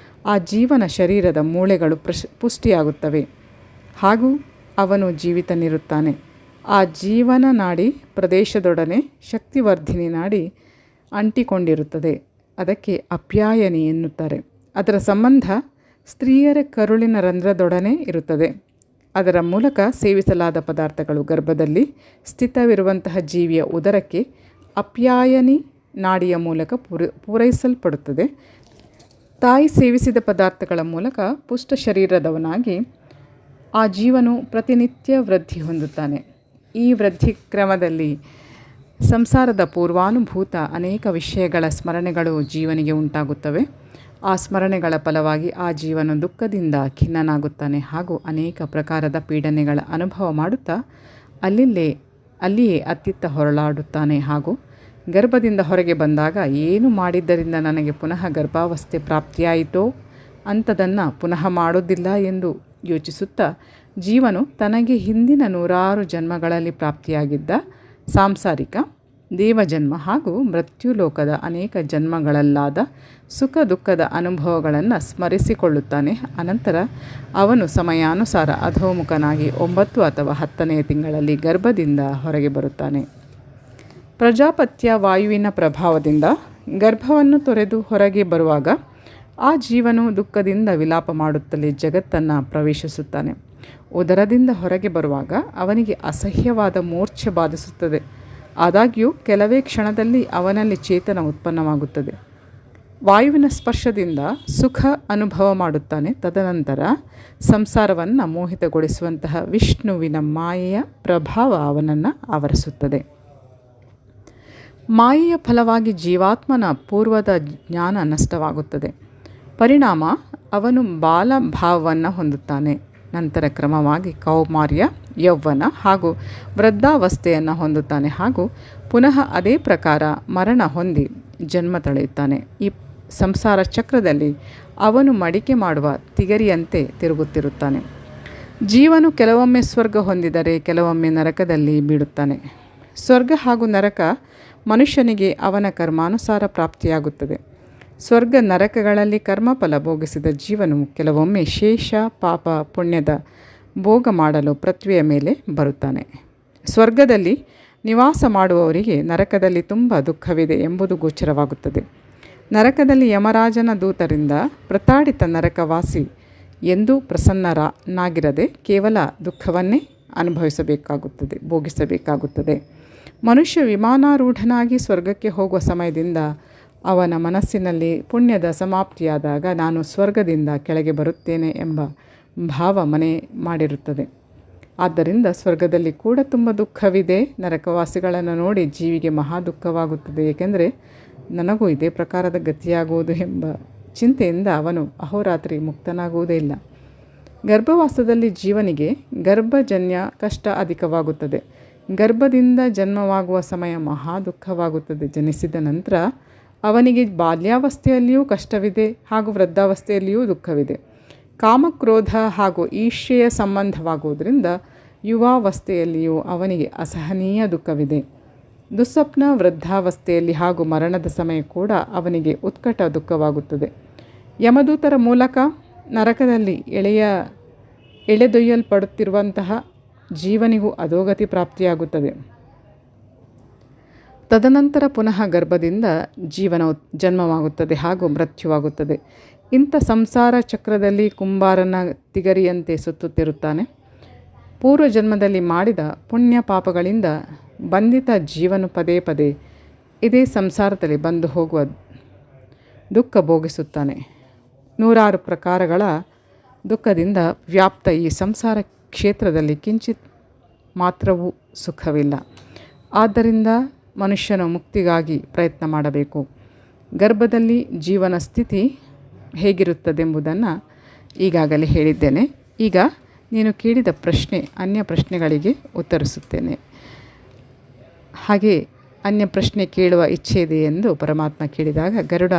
ಆ ಜೀವನ ಶರೀರದ ಮೂಳೆಗಳು ಪುಷ್ಟಿಯಾಗುತ್ತವೆ ಹಾಗೂ ಅವನು ಜೀವಿತನಿರುತ್ತಾನೆ. ಆ ಜೀವನ ನಾಡಿ ಪ್ರದೇಶದೊಡನೆ ಶಕ್ತಿವರ್ಧಿನಿ ನಾಡಿ ಅಂಟಿಕೊಂಡಿರುತ್ತದೆ. ಅದಕ್ಕೆ ಅಪ್ಯಾಯನಿ ಎನ್ನುತ್ತಾರೆ. ಅದರ ಸಂಬಂಧ ಸ್ತ್ರೀಯರ ಕರುಳಿನ ರಂಧ್ರದೊಡನೆ ಇರುತ್ತದೆ. ಅದರ ಮೂಲಕ ಸೇವಿಸಲಾದ ಪದಾರ್ಥಗಳು ಗರ್ಭದಲ್ಲಿ ಸ್ಥಿತವಿರುವಂತಹ ಜೀವಿಯ ಉದರಕ್ಕೆ ಅಪ್ಯಾಯನಿ ನಾಡಿಯ ಮೂಲಕ ಪೂರೈಸಲ್ಪಡುತ್ತದೆ. ತಾಯಿ ಸೇವಿಸಿದ ಪದಾರ್ಥಗಳ ಮೂಲಕ ಪುಷ್ಟ ಶರೀರದವನಾಗಿ ಆ ಜೀವನು ಪ್ರತಿನಿತ್ಯ ವೃದ್ಧಿ ಹೊಂದುತ್ತಾನೆ. ಈ ವೃದ್ಧಿ ಕ್ರಮದಲ್ಲಿ ಸಂಸಾರದ ಪೂರ್ವಾನುಭೂತ ಅನೇಕ ವಿಷಯಗಳ ಸ್ಮರಣೆಗಳು ಜೀವನಿಗೆ ಉಂಟಾಗುತ್ತವೆ. ಆ ಸ್ಮರಣೆಗಳ ಫಲವಾಗಿ ಆ ಜೀವನ ದುಃಖದಿಂದ ಖಿನ್ನನಾಗುತ್ತಾನೆ ಹಾಗೂ ಅನೇಕ ಪ್ರಕಾರದ ಪೀಡನೆಗಳ ಅನುಭವ ಮಾಡುತ್ತಾ ಅಲ್ಲಿಯೇ ಅತ್ತಿತ್ತ ಹೊರಳಾಡುತ್ತಾನೆ ಹಾಗೂ ಗರ್ಭದಿಂದ ಹೊರಗೆ ಬಂದಾಗ ಏನು ಮಾಡಿದ್ದರಿಂದ ನನಗೆ ಪುನಃ ಗರ್ಭಾವಸ್ಥೆ ಪ್ರಾಪ್ತಿಯಾಯಿತೋ ಅಂಥದನ್ನು ಪುನಃ ಮಾಡೋದಿಲ್ಲ ಎಂದು ಯೋಚಿಸುತ್ತಾ ಜೀವನು ತನಗೆ ಹಿಂದಿನ 100 ಜನ್ಮಗಳಲ್ಲಿ ಪ್ರಾಪ್ತಿಯಾಗಿದ್ದ ಸಾಂಸಾರಿಕ, ದೇವಜನ್ಮ ಹಾಗೂ ಮೃತ್ಯುಲೋಕದ ಅನೇಕ ಜನ್ಮಗಳಲ್ಲಾದ ಸುಖ ದುಃಖದ ಅನುಭವಗಳನ್ನು ಸ್ಮರಿಸಿಕೊಳ್ಳುತ್ತಾನೆ. ಅನಂತರ ಅವನು ಸಮಯಾನುಸಾರ ಅಧೋಮುಖನಾಗಿ 9 ಅಥವಾ 10ನೇ ತಿಂಗಳಲ್ಲಿ ಗರ್ಭದಿಂದ ಹೊರಗೆ ಬರುತ್ತಾನೆ. ಪ್ರಜಾಪತ್ಯ ವಾಯುವಿನ ಪ್ರಭಾವದಿಂದ ಗರ್ಭವನ್ನು ತೊರೆದು ಹೊರಗೆ ಬರುವಾಗ ಆ ಜೀವನು ದುಃಖದಿಂದ ವಿಲಾಪ ಮಾಡುತ್ತಲೇ ಜಗತ್ತನ್ನು ಪ್ರವೇಶಿಸುತ್ತಾನೆ. ಉದರದಿಂದ ಹೊರಗೆ ಬರುವಾಗ ಅವನಿಗೆ ಅಸಹ್ಯವಾದ ಮೂರ್ಛೆ ಬಾಧಿಸುತ್ತದೆ. ಆದಾಗ್ಯೂ ಕೆಲವೇ ಕ್ಷಣದಲ್ಲಿ ಅವನಲ್ಲಿ ಚೇತನ ಉತ್ಪನ್ನವಾಗುತ್ತದೆ. ವಾಯುವಿನ ಸ್ಪರ್ಶದಿಂದ ಸುಖ ಅನುಭವ ಮಾಡುತ್ತಾನೆ. ತದನಂತರ ಸಂಸಾರವನ್ನು ಮೋಹಿತಗೊಳಿಸುವಂತಹ ವಿಷ್ಣುವಿನ ಮಾಯೆಯ ಪ್ರಭಾವ ಅವನನ್ನು ಆವರಿಸುತ್ತದೆ. ಮಾಯೆಯ ಫಲವಾಗಿ ಜೀವಾತ್ಮನ ಪೂರ್ವದ ಜ್ಞಾನ ನಷ್ಟವಾಗುತ್ತದೆ. ಪರಿಣಾಮ ಅವನು ಬಾಲಭಾವವನ್ನು ಹೊಂದುತ್ತಾನೆ. ನಂತರ ಕ್ರಮವಾಗಿ ಕೌಮಾರ್ಯ, ಯೌವನ ಹಾಗೂ ವೃದ್ಧಾವಸ್ಥೆಯನ್ನು ಹೊಂದುತ್ತಾನೆ ಹಾಗೂ ಪುನಃ ಅದೇ ಪ್ರಕಾರ ಮರಣ ಹೊಂದಿ ಜನ್ಮ ತಳೆಯುತ್ತಾನೆ. ಈ ಸಂಸಾರ ಚಕ್ರದಲ್ಲಿ ಅವನು ಮಡಿಕೆ ಮಾಡುವ ತಿಗರಿಯಂತೆ ತಿರುಗುತ್ತಿರುತ್ತಾನೆ. ಜೀವನು ಕೆಲವೊಮ್ಮೆ ಸ್ವರ್ಗ ಹೊಂದಿದರೆ ಕೆಲವೊಮ್ಮೆ ನರಕದಲ್ಲಿ ಬೀಳುತ್ತಾನೆ. ಸ್ವರ್ಗ ಹಾಗೂ ನರಕ ಮನುಷ್ಯನಿಗೆ ಅವನ ಕರ್ಮಾನುಸಾರ ಪ್ರಾಪ್ತಿಯಾಗುತ್ತದೆ. ಸ್ವರ್ಗ ನರಕಗಳಲ್ಲಿ ಕರ್ಮಫಲ ಭೋಗಿಸಿದ ಜೀವನು ಕೆಲವೊಮ್ಮೆ ಶೇಷ ಪಾಪ ಪುಣ್ಯದ ಭೋಗ ಮಾಡಲು ಪೃಥ್ವಿಯ ಮೇಲೆ ಬರುತ್ತಾನೆ. ಸ್ವರ್ಗದಲ್ಲಿ ನಿವಾಸ ಮಾಡುವವರಿಗೆ ನರಕದಲ್ಲಿ ತುಂಬ ದುಃಖವಿದೆ ಎಂಬುದು ಗೋಚರವಾಗುತ್ತದೆ. ನರಕದಲ್ಲಿ ಯಮರಾಜನ ದೂತರಿಂದ ಪ್ರತಾಡಿತ ನರಕವಾಸಿ ಎಂದೂ ಪ್ರಸನ್ನನಾಗಿರದೆ ಕೇವಲ ದುಃಖವನ್ನೇ ಭೋಗಿಸಬೇಕಾಗುತ್ತದೆ. ಮನುಷ್ಯ ವಿಮಾನಾರೂಢನಾಗಿ ಸ್ವರ್ಗಕ್ಕೆ ಹೋಗುವ ಸಮಯದಿಂದ ಅವನ ಮನಸ್ಸಿನಲ್ಲಿ ಪುಣ್ಯದ ಸಮಾಪ್ತಿಯಾದಾಗ ನಾನು ಸ್ವರ್ಗದಿಂದ ಕೆಳಗೆ ಬರುತ್ತೇನೆ ಎಂಬ ಭಾವ ಮನೆ ಮಾಡಿರುತ್ತದೆ. ಆದ್ದರಿಂದ ಸ್ವರ್ಗದಲ್ಲಿ ಕೂಡ ತುಂಬ ದುಃಖವಿದೆ. ನರಕವಾಸಿಗಳನ್ನು ನೋಡಿ ಜೀವಿಗೆ ಮಹಾ ದುಃಖವಾಗುತ್ತದೆ. ಏಕೆಂದರೆ ನನಗೂ ಇದೇ ಪ್ರಕಾರದ ಗತಿಯಾಗುವುದು ಎಂಬ ಚಿಂತೆಯಿಂದ ಅವನು ಅಹೋರಾತ್ರಿ ಮುಕ್ತನಾಗುವುದೇ ಇಲ್ಲ. ಗರ್ಭವಾಸದಲ್ಲಿ ಜೀವನಿಗೆ ಗರ್ಭಜನ್ಯ ಕಷ್ಟ ಅಧಿಕವಾಗುತ್ತದೆ. ಗರ್ಭದಿಂದ ಜನ್ಮವಾಗುವ ಸಮಯ ಮಹಾ ದುಃಖವಾಗುತ್ತದೆ. ಜನಿಸಿದ ನಂತರ ಅವನಿಗೆ ಬಾಲ್ಯಾವಸ್ಥೆಯಲ್ಲಿಯೂ ಕಷ್ಟವಿದೆ ಹಾಗೂ ವೃದ್ಧಾವಸ್ಥೆಯಲ್ಲಿಯೂ ದುಃಖವಿದೆ. ಕಾಮಕ್ರೋಧ ಹಾಗೂ ಈರ್ಷ್ಯೆಯ ಸಂಬಂಧವಾಗುವುದರಿಂದ ಯುವಾವಸ್ಥೆಯಲ್ಲಿಯೂ ಅವನಿಗೆ ಅಸಹನೀಯ ದುಃಖವಿದೆ. ದುಸ್ವಪ್ನ ವೃದ್ಧಾವಸ್ಥೆಯಲ್ಲಿ ಹಾಗೂ ಮರಣದ ಸಮಯ ಕೂಡ ಅವನಿಗೆ ಉತ್ಕಟ ದುಃಖವಾಗುತ್ತದೆ. ಯಮದೂತರ ಮೂಲಕ ನರಕದಲ್ಲಿ ಎಳೆದೊಯ್ಯಲ್ಪಡುತ್ತಿರುವಂತಹ ಜೀವನಿಗೂ ಅಧೋಗತಿ ಪ್ರಾಪ್ತಿಯಾಗುತ್ತದೆ. ತದನಂತರ ಪುನಃ ಗರ್ಭದಿಂದ ಜನ್ಮವಾಗುತ್ತದೆ ಹಾಗೂ ಮೃತ್ಯುವಾಗುತ್ತದೆ. ಇಂಥ ಸಂಸಾರ ಚಕ್ರದಲ್ಲಿ ಕುಂಬಾರನ ತಿಗರಿಯಂತೆ ಸುತ್ತುತ್ತಿರುತ್ತಾನೆ. ಪೂರ್ವ ಜನ್ಮದಲ್ಲಿ ಮಾಡಿದ ಪುಣ್ಯ ಪಾಪಗಳಿಂದ ಬಂಧಿತ ಜೀವನು ಪದೇ ಪದೇ ಇದೇ ಸಂಸಾರದಲ್ಲಿ ಬಂದು ಹೋಗುವ ದುಃಖ ಭೋಗಿಸುತ್ತಾನೆ. ನೂರಾರು ಪ್ರಕಾರಗಳ ದುಃಖದಿಂದ ವ್ಯಾಪ್ತ ಈ ಸಂಸಾರ ಕ್ಷೇತ್ರದಲ್ಲಿ ಕಿಂಚಿತ್ ಮಾತ್ರವೂ ಸುಖವಿಲ್ಲ. ಆದ್ದರಿಂದ ಮನುಷ್ಯನು ಮುಕ್ತಿಗಾಗಿ ಪ್ರಯತ್ನ ಮಾಡಬೇಕು. ಗರ್ಭದಲ್ಲಿ ಜೀವನ ಸ್ಥಿತಿ ಹೇಗಿರುತ್ತದೆಂಬುದನ್ನು ಈಗಾಗಲೇ ಹೇಳಿದ್ದೇನೆ. ಈಗ ನೀನು ಕೇಳಿದ ಅನ್ಯ ಪ್ರಶ್ನೆಗಳಿಗೆ ಉತ್ತರಿಸುತ್ತೇನೆ. ಹಾಗೆ ಅನ್ಯ ಪ್ರಶ್ನೆ ಕೇಳುವ ಇಚ್ಛೆ ಇದೆ ಎಂದು ಪರಮಾತ್ಮ ಕೇಳಿದಾಗ ಗರುಡ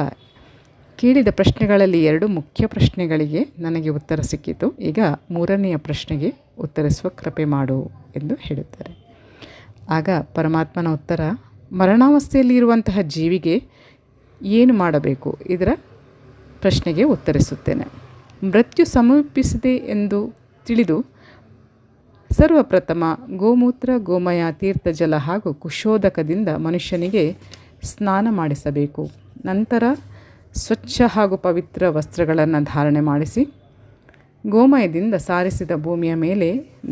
ಕೇಳಿದ ಪ್ರಶ್ನೆಗಳಲ್ಲಿ 2 ಮುಖ್ಯ ಪ್ರಶ್ನೆಗಳಿಗೆ ನನಗೆ ಉತ್ತರ ಸಿಕ್ಕಿತು. ಈಗ 3ನೆಯ ಪ್ರಶ್ನೆಗೆ ಉತ್ತರಿಸುವ ಕೃಪೆ ಮಾಡು ಎಂದು ಹೇಳುತ್ತಾರೆ. ಆಗ ಪರಮಾತ್ಮನ ಉತ್ತರ, ಮರಣಾವಸ್ಥೆಯಲ್ಲಿ ಇರುವಂತಹ ಜೀವಿಗೆ ಏನು ಮಾಡಬೇಕು ಇದರ ಪ್ರಶ್ನೆಗೆ ಉತ್ತರಿಸುತ್ತೇನೆ. ಮೃತ್ಯು ಸಮೀಪಿಸಿದೆ ಎಂದು ತಿಳಿದು ಸರ್ವಪ್ರಥಮ ಗೋಮೂತ್ರ, ಗೋಮಯ, ತೀರ್ಥಜಲ ಹಾಗೂ ಕುಶೋದಕದಿಂದ ಮನುಷ್ಯನಿಗೆ ಸ್ನಾನ ಮಾಡಿಸಬೇಕು. ನಂತರ ಸ್ವಚ್ಛ ಹಾಗೂ ಪವಿತ್ರ ವಸ್ತ್ರಗಳನ್ನು ಧಾರಣೆ ಮಾಡಿಸಿ ಗೋಮಯದಿಂದ ಸಾರಿಸಿದ ಭೂಮಿಯ ಮೇಲೆ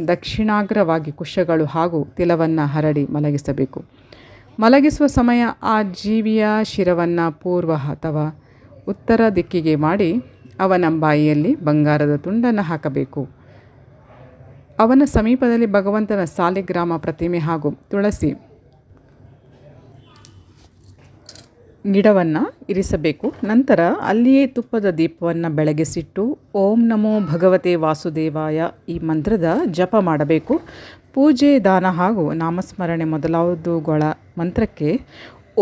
ದಕ್ಷಿಣಾಗ್ರವಾಗಿ ಕುಶಗಳು ಹಾಗೂ ತಿಲವನ್ನು ಹರಡಿ ಮಲಗಿಸಬೇಕು. ಮಲಗಿಸುವ ಸಮಯ ಆ ಜೀವಿಯ ಶಿರವನ್ನು ಪೂರ್ವ ಅಥವಾ ಉತ್ತರ ದಿಕ್ಕಿಗೆ ಮಾಡಿ ಅವನ ಬಾಯಿಯಲ್ಲಿ ಬಂಗಾರದ ತುಂಡನ್ನು ಹಾಕಬೇಕು. ಅವನ ಸಮೀಪದಲ್ಲಿ ಭಗವಂತನ ಸಾಲಿಗ್ರಾಮ ಪ್ರತಿಮೆ ಹಾಗೂ ತುಳಸಿ ಗಿಡವನ್ನು ಇರಿಸಬೇಕು. ನಂತರ ಅಲ್ಲಿಯೇ ತುಪ್ಪದ ದೀಪವನ್ನು ಬೆಳಗಿಸಿಟ್ಟು ಓಂ ನಮೋ ಭಗವತೆ ವಾಸುದೇವಾಯ ಈ ಮಂತ್ರದ ಜಪ ಮಾಡಬೇಕು. ಪೂಜೆ, ದಾನ ಹಾಗೂ ನಾಮಸ್ಮರಣೆ ಮೊದಲಾದವುಗಳ ಮಂತ್ರಕ್ಕೆ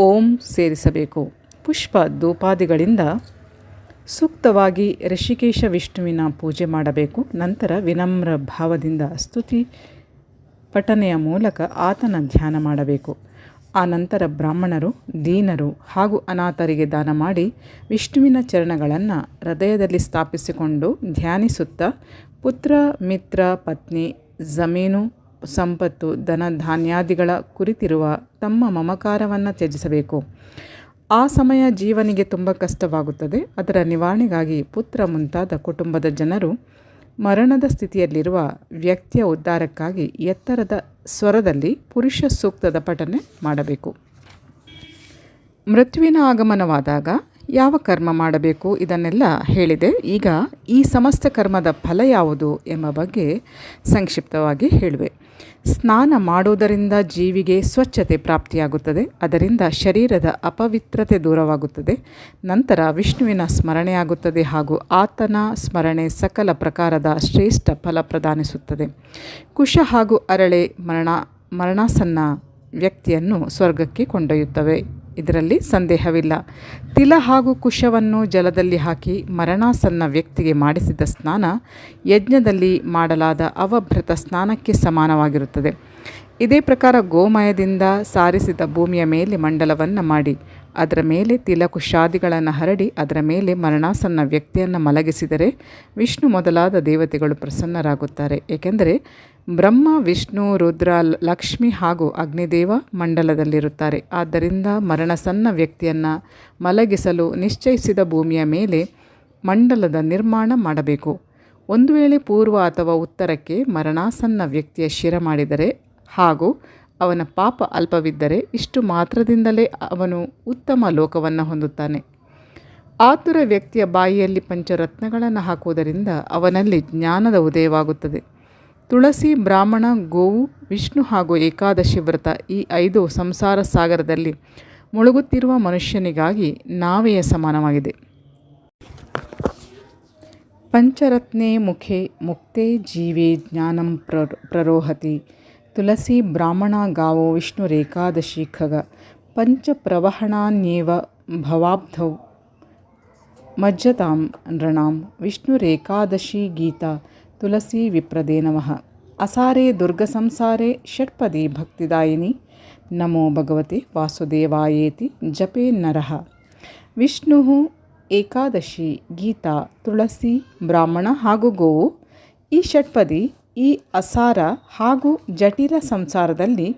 ಓಂ ಸೇರಿಸಬೇಕು. ಪುಷ್ಪ ಧೂಪಾದಿಗಳಿಂದ ಸೂಕ್ತವಾಗಿ ಋಷಿಕೇಶ ವಿಷ್ಣುವಿನ ಪೂಜೆ ಮಾಡಬೇಕು. ನಂತರ ವಿನಮ್ರ ಭಾವದಿಂದ ಸ್ತುತಿ ಪಠನೆಯ ಮೂಲಕ ಆತನ ಧ್ಯಾನ ಮಾಡಬೇಕು. ಆ ನಂತರ ಬ್ರಾಹ್ಮಣರು, ದೀನರು ಹಾಗೂ ಅನಾಥರಿಗೆ ದಾನ ಮಾಡಿ ವಿಷ್ಣುವಿನ ಚರಣಗಳನ್ನು ಹೃದಯದಲ್ಲಿ ಸ್ಥಾಪಿಸಿಕೊಂಡು ಧ್ಯಾನಿಸುತ್ತಾ ಪುತ್ರ, ಮಿತ್ರ, ಪತ್ನಿ, ಜಮೀನು, ಸಂಪತ್ತು, ಧನ ಧಾನ್ಯಾದಿಗಳ ಕುರಿತಿರುವ ತಮ್ಮ ಮಮಕಾರವನ್ನು ತ್ಯಜಿಸಬೇಕು. ಆ ಸಮಯ ಜೀವನಿಗೆ ತುಂಬ ಕಷ್ಟವಾಗುತ್ತದೆ. ಅದರ ನಿವಾರಣೆಗಾಗಿ ಪುತ್ರ ಮುಂತಾದ ಕುಟುಂಬದ ಜನರು ಮರಣದ ಸ್ಥಿತಿಯಲ್ಲಿರುವ ವ್ಯಕ್ತಿಯ ಉದ್ಧಾರಕ್ಕಾಗಿ ಎತ್ತರದ ಸ್ವರದಲ್ಲಿ ಪುರುಷ ಸೂಕ್ತದ ಪಠನೆ ಮಾಡಬೇಕು. ಮೃತ್ಯುವಿನ ಆಗಮನವಾದಾಗ ಯಾವ ಕರ್ಮ ಮಾಡಬೇಕು ಇದನ್ನೆಲ್ಲ ಹೇಳಿದೆ. ಈಗ ಈ ಸಮಸ್ತ ಕರ್ಮದ ಫಲ ಯಾವುದು ಎಂಬ ಬಗ್ಗೆ ಸಂಕ್ಷಿಪ್ತವಾಗಿ ಹೇಳುವೆ. ಸ್ನಾನ ಮಾಡುವುದರಿಂದ ಜೀವಿಗೆ ಸ್ವಚ್ಛತೆ ಪ್ರಾಪ್ತಿಯಾಗುತ್ತದೆ. ಅದರಿಂದ ಶರೀರದ ಅಪವಿತ್ರತೆ ದೂರವಾಗುತ್ತದೆ. ನಂತರ ವಿಷ್ಣುವಿನ ಸ್ಮರಣೆಯಾಗುತ್ತದೆ ಹಾಗೂ ಆತನ ಸ್ಮರಣೆ ಸಕಲ ಪ್ರಕಾರದ ಶ್ರೇಷ್ಠ ಫಲ ಪ್ರದಾನಿಸುತ್ತದೆ. ಕುಶ ಹಾಗೂ ಅರಳೆ ಮರಣಾಸನ್ನ ವ್ಯಕ್ತಿಯನ್ನು ಸ್ವರ್ಗಕ್ಕೆ ಕೊಂಡೊಯ್ಯುತ್ತವೆ. ಇದರಲ್ಲಿ ಸಂದೇಹವಿಲ್ಲ. ತಿಲ ಹಾಗೂ ಕುಶವನ್ನು ಜಲದಲ್ಲಿ ಹಾಕಿ ಮರಣಾಸನ್ನ ವ್ಯಕ್ತಿಗೆ ಮಾಡಿಸಿದ ಸ್ನಾನ ಯಜ್ಞದಲ್ಲಿ ಮಾಡಲಾದ ಅವಭೃತ ಸ್ನಾನಕ್ಕೆ ಸಮಾನವಾಗಿರುತ್ತದೆ. ಇದೇ ಪ್ರಕಾರ ಗೋಮಯದಿಂದ ಸಾರಿಸಿದ ಭೂಮಿಯ ಮೇಲೆ ಮಂಡಲವನ್ನು ಮಾಡಿ ಅದರ ಮೇಲೆ ತಿಲಕುಶಾದಿಗಳನ್ನು ಹರಡಿ ಅದರ ಮೇಲೆ ಮರಣಾಸನ್ನ ವ್ಯಕ್ತಿಯನ್ನು ಮಲಗಿಸಿದರೆ ವಿಷ್ಣು ಮೊದಲಾದ ದೇವತೆಗಳು ಪ್ರಸನ್ನರಾಗುತ್ತಾರೆ. ಏಕೆಂದರೆ ಬ್ರಹ್ಮ, ವಿಷ್ಣು, ರುದ್ರ, ಲಕ್ಷ್ಮಿ ಹಾಗೂ ಅಗ್ನಿದೇವ ಮಂಡಲದಲ್ಲಿರುತ್ತಾರೆ. ಆದ್ದರಿಂದ ಮರಣಸನ್ನ ವ್ಯಕ್ತಿಯನ್ನು ಮಲಗಿಸಲು ನಿಶ್ಚಯಿಸಿದ ಭೂಮಿಯ ಮೇಲೆ ಮಂಡಲದ ನಿರ್ಮಾಣ ಮಾಡಬೇಕು. ಒಂದು ವೇಳೆ ಪೂರ್ವ ಅಥವಾ ಉತ್ತರಕ್ಕೆ ಮರಣಾಸನ್ನ ವ್ಯಕ್ತಿಯ ಶಿರ ಮಾಡಿದರೆ ಹಾಗೂ ಅವನ ಪಾಪ ಅಲ್ಪವಿದ್ದರೆ ಇಷ್ಟು ಮಾತ್ರದಿಂದಲೇ ಅವನು ಉತ್ತಮ ಲೋಕವನ್ನು ಹೊಂದುತ್ತಾನೆ. ಆತುರ ವ್ಯಕ್ತಿಯ ಬಾಯಿಯಲ್ಲಿ ಪಂಚರತ್ನಗಳನ್ನು ಹಾಕುವುದರಿಂದ ಅವನಲ್ಲಿ ಜ್ಞಾನದ ಉದಯವಾಗುತ್ತದೆ. ತುಳಸಿ, ಬ್ರಾಹ್ಮಣ, ಗೋವು, ವಿಷ್ಣು ಹಾಗೂ ಏಕಾದಶಿ ವ್ರತ ಈ 5 ಸಂಸಾರ ಸಾಗರದಲ್ಲಿ ಮುಳುಗುತ್ತಿರುವ ಮನುಷ್ಯನಿಗಾಗಿ ನಾವೆಯ ಸಮಾನವಾಗಿದೆ. ಪಂಚರತ್ನೇ ಮುಖೆ ಮುಕ್ತೆ ಜೀವೇ ಜ್ಞಾನಂ ಪ್ರರೋಹತಿ. ತುಳಸಿ, ಬ್ರಾಹ್ಮಣ, ಗಾವೋ, ವಿಷ್ಣುರೇಕಾದಶಿ ಖಗ. ಪಂಚಪ್ರವಹಣಾನ್ಯೇವ ಭವಾಬ್ಧೌ ಮಜ್ಜತಾಂ ನೃಣಾಂ. ವಿಷ್ಣುರೇಕಾದಶಿ ಗೀತಾ ತುಳಸಿ ವಿಪ್ರದೇ ನಮಃ. ಅಸಾರೇ ದುರ್ಗಸಂಸಾರೇ ಷಟ್ಪದಿ ಭಕ್ತಿದಾಯಿನಿ. ನಮೋ ಭಗವತೆ ವಾಸುದೇವಾಯೇತಿ ಜಪೇ ನರಃ. ವಿಷ್ಣು, ಏಕಾದಶಿ, ಗೀತಾ, ತುಳಸಿ, ಬ್ರಾಹ್ಮಣ ಹಾಗೂ ಗೋವು ಈ ಷಟ್ಪದಿ ಈ ಅಸಾರ ಹಾಗೂ ಜಟಿಲ ಸಂಸಾರದಲ್ಲಿ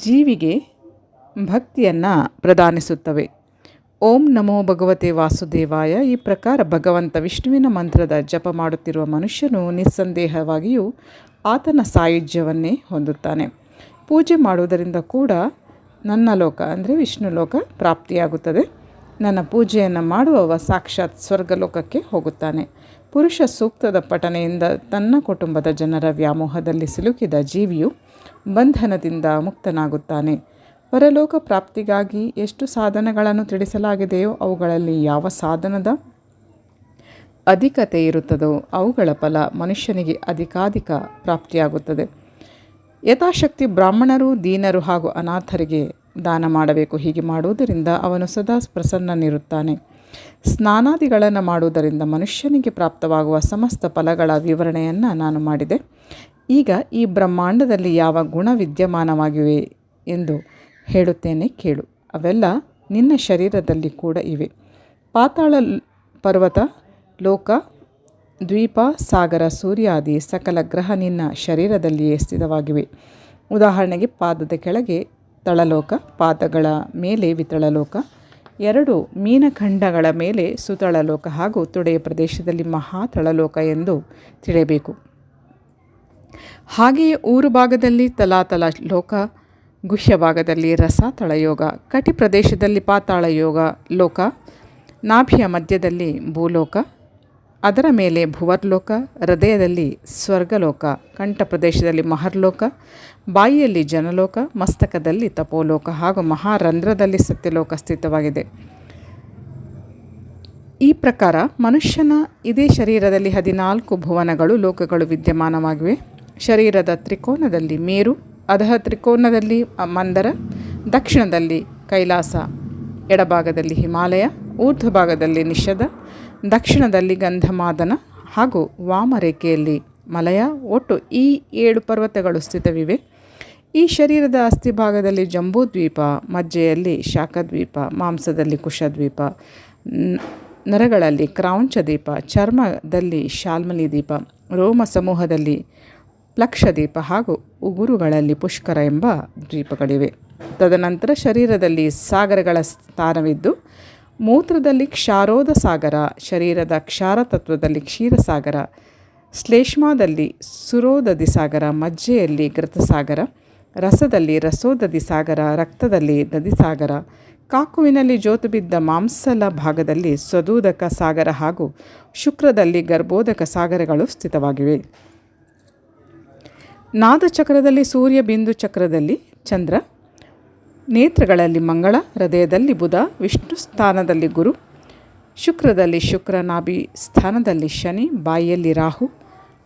ಜೀವಿಗೆ ಭಕ್ತಿಯನ್ನು ಪ್ರದಾನಿಸುತ್ತವೆ. ಓಂ ನಮೋ ಭಗವತೆ ವಾಸುದೇವಾಯ. ಈ ಪ್ರಕಾರ ಭಗವಂತ ವಿಷ್ಣುವಿನ ಮಂತ್ರದ ಜಪ ಮಾಡುತ್ತಿರುವ ಮನುಷ್ಯನು ನಿಸ್ಸಂದೇಹವಾಗಿಯೂ ಆತನ ಸಾಯುಜ್ಯವನ್ನೇ ಹೊಂದುತ್ತಾನೆ. ಪೂಜೆ ಮಾಡುವುದರಿಂದ ಕೂಡ ನನ್ನ ಲೋಕ ಅಂದರೆ ವಿಷ್ಣು ಲೋಕ ಪ್ರಾಪ್ತಿಯಾಗುತ್ತದೆ. ನನ್ನ ಪೂಜೆಯನ್ನು ಮಾಡುವವ ಸಾಕ್ಷಾತ್ ಸ್ವರ್ಗಲೋಕಕ್ಕೆ ಹೋಗುತ್ತಾನೆ. ಪುರುಷ ಸೂಕ್ತದ ಪಠನೆಯಿಂದ ತನ್ನ ಕುಟುಂಬದ ಜನರ ವ್ಯಾಮೋಹದಲ್ಲಿ ಸಿಲುಕಿದ ಜೀವಿಯು ಬಂಧನದಿಂದ ಮುಕ್ತನಾಗುತ್ತಾನೆ. ಪರಲೋಕ ಪ್ರಾಪ್ತಿಗಾಗಿ ಎಷ್ಟು ಸಾಧನಗಳನ್ನು ತಿಳಿಸಲಾಗಿದೆಯೋ ಅವುಗಳಲ್ಲಿ ಯಾವ ಸಾಧನದ ಅಧಿಕತೆ ಇರುತ್ತದೋ ಅವುಗಳ ಫಲ ಮನುಷ್ಯನಿಗೆ ಅಧಿಕಾಧಿಕ ಪ್ರಾಪ್ತಿಯಾಗುತ್ತದೆ. ಯಥಾಶಕ್ತಿ ಬ್ರಾಹ್ಮಣರು, ದೀನರು ಹಾಗೂ ಅನಾಥರಿಗೆ ದಾನ ಮಾಡಬೇಕು. ಹೀಗೆ ಮಾಡುವುದರಿಂದ ಅವನು ಸದಾ ಪ್ರಸನ್ನನಿರುತ್ತಾನೆ. ಸ್ನಾನಾದಿಗಳನ್ನು ಮಾಡುವುದರಿಂದ ಮನುಷ್ಯನಿಗೆ ಪ್ರಾಪ್ತವಾಗುವ ಸಮಸ್ತ ಫಲಗಳ ವಿವರಣೆಯನ್ನು ನಾನು ಮಾಡಿದೆ. ಈಗ ಈ ಬ್ರಹ್ಮಾಂಡದಲ್ಲಿ ಯಾವ ಗುಣ ವಿದ್ಯಮಾನವಾಗಿವೆ ಎಂದು ಹೇಳುತ್ತೇನೆ ಕೇಳು. ಅವೆಲ್ಲ ನಿನ್ನ ಶರೀರದಲ್ಲಿ ಕೂಡ ಇವೆ. ಪಾತಾಳ, ಪರ್ವತ, ಲೋಕ, ದ್ವೀಪ, ಸಾಗರ, ಸೂರ್ಯಾದಿ ಸಕಲ ಗ್ರಹ ನಿನ್ನ ಶರೀರದಲ್ಲಿಯೇ ಸ್ಥಿತವಾಗಿವೆ. ಉದಾಹರಣೆಗೆ ಪಾದದ ಕೆಳಗೆ ತಳಲೋಕ, ಪಾದಗಳ ಮೇಲೆ ವಿತಳಲೋಕ, 2 ಮೀನಖಂಡಗಳ ಮೇಲೆ ಸುತಳಲೋಕ ಹಾಗೂ ತೊಡೆಯ ಪ್ರದೇಶದಲ್ಲಿ ಮಹಾತಳಲೋಕ ಎಂದು ತಿಳಿಯಬೇಕು. ಹಾಗೆಯೇ ಊರು ಭಾಗದಲ್ಲಿ ತಲಾತಲ ಲೋಕ, ಗುಹ್ಯ ಭಾಗದಲ್ಲಿ ರಸಾತಳಯೋಗ, ಕಟಿ ಪ್ರದೇಶದಲ್ಲಿ ಪಾತಾಳಯೋಗ ಲೋಕ, ನಾಭಿಯ ಮಧ್ಯದಲ್ಲಿ ಭೂಲೋಕ, ಅದರ ಮೇಲೆ ಭುವರ್ಲೋಕ, ಹೃದಯದಲ್ಲಿ ಸ್ವರ್ಗಲೋಕ, ಕಂಠ ಪ್ರದೇಶದಲ್ಲಿ ಮಹರ್ಲೋಕ, ಬಾಯಿಯಲ್ಲಿ ಜನಲೋಕ, ಮಸ್ತಕದಲ್ಲಿ ತಪೋಲೋಕ ಹಾಗೂ ಮಹಾರಂಧ್ರದಲ್ಲಿ ಸತ್ಯಲೋಕ ಸ್ಥಿತವಾಗಿದೆ. ಈ ಪ್ರಕಾರ ಮನುಷ್ಯನ ಇದೇ ಶರೀರದಲ್ಲಿ 14 ಭುವನಗಳು, ಲೋಕಗಳು ವಿದ್ಯಮಾನವಾಗಿವೆ. ಶರೀರದ ತ್ರಿಕೋನದಲ್ಲಿ ಮೇರು, ಅಧಃ ತ್ರಿಕೋನದಲ್ಲಿ ಮಂದರ, ದಕ್ಷಿಣದಲ್ಲಿ ಕೈಲಾಸ, ಎಡಭಾಗದಲ್ಲಿ ಹಿಮಾಲಯ, ಊರ್ಧ್ವ ಭಾಗದಲ್ಲಿ ನಿಷದ, ದಕ್ಷಿಣದಲ್ಲಿ ಗಂಧಮಾದನ ಹಾಗೂ ವಾಮರೇಖೆಯಲ್ಲಿ ಮಲಯ. ಒಟ್ಟು ಈ 7 ಪರ್ವತಗಳು ಸ್ಥಿತವಿವೆ. ಈ ಶರೀರದ ಅಸ್ಥಿಭಾಗದಲ್ಲಿ ಜಂಬೂದ್ವೀಪ, ಮಜ್ಜೆಯಲ್ಲಿ ಶಾಖದ್ವೀಪ, ಮಾಂಸದಲ್ಲಿ ಕುಶದ್ವೀಪ, ನರಗಳಲ್ಲಿ ಕ್ರೌಂಚದ್ವೀಪ, ಚರ್ಮದಲ್ಲಿ ಶಾಲ್ಮಲಿ ದ್ವೀಪ, ರೋಮ ಸಮೂಹದಲ್ಲಿ ಪ್ಲಕ್ಷದ್ವೀಪ ಹಾಗೂ ಉಗುರುಗಳಲ್ಲಿ ಪುಷ್ಕರ ಎಂಬ ದ್ವೀಪಗಳಿವೆ. ತದನಂತರ ಶರೀರದಲ್ಲಿ ಸಾಗರಗಳ ಸ್ಥಾನವಿದ್ದು ಮೂತ್ರದಲ್ಲಿ ಕ್ಷಾರೋದ ಸಾಗರ, ಶರೀರದ ಕ್ಷಾರ ತತ್ವದಲ್ಲಿ ಕ್ಷೀರಸಾಗರ, ಶ್ಲೇಷ್ಮದಲ್ಲಿ ಸುರೋದಧಿ ಸಾಗರ, ಮಜ್ಜೆಯಲ್ಲಿ ಘೃತಸಾಗರ, ರಸದಲ್ಲಿ ರಸೋದಧಿ ಸಾಗರ, ರಕ್ತದಲ್ಲಿ ದಧಿಸಾಗರ, ಕಾಕುವಿನಲ್ಲಿ ಜೋತು ಬಿದ್ದ ಮಾಂಸಲ ಭಾಗದಲ್ಲಿ ಸ್ವದೂದಕ ಸಾಗರ ಹಾಗೂ ಶುಕ್ರದಲ್ಲಿ ಗರ್ಭೋದಕ ಸಾಗರಗಳು ಸ್ಥಿತವಾಗಿವೆ. ನಾದಚಕ್ರದಲ್ಲಿ ಸೂರ್ಯ, ಬಿಂದು ಚಕ್ರದಲ್ಲಿ ಚಂದ್ರ, ನೇತ್ರಗಳಲ್ಲಿ ಮಂಗಳ, ಹೃದಯದಲ್ಲಿ ಬುಧ, ವಿಷ್ಣು ಸ್ಥಾನದಲ್ಲಿ ಗುರು, ಶುಕ್ರದಲ್ಲಿ ಶುಕ್ರ, ನಾಭಿ ಸ್ಥಾನದಲ್ಲಿ ಶನಿ, ಬಾಯಿಯಲ್ಲಿ ರಾಹು,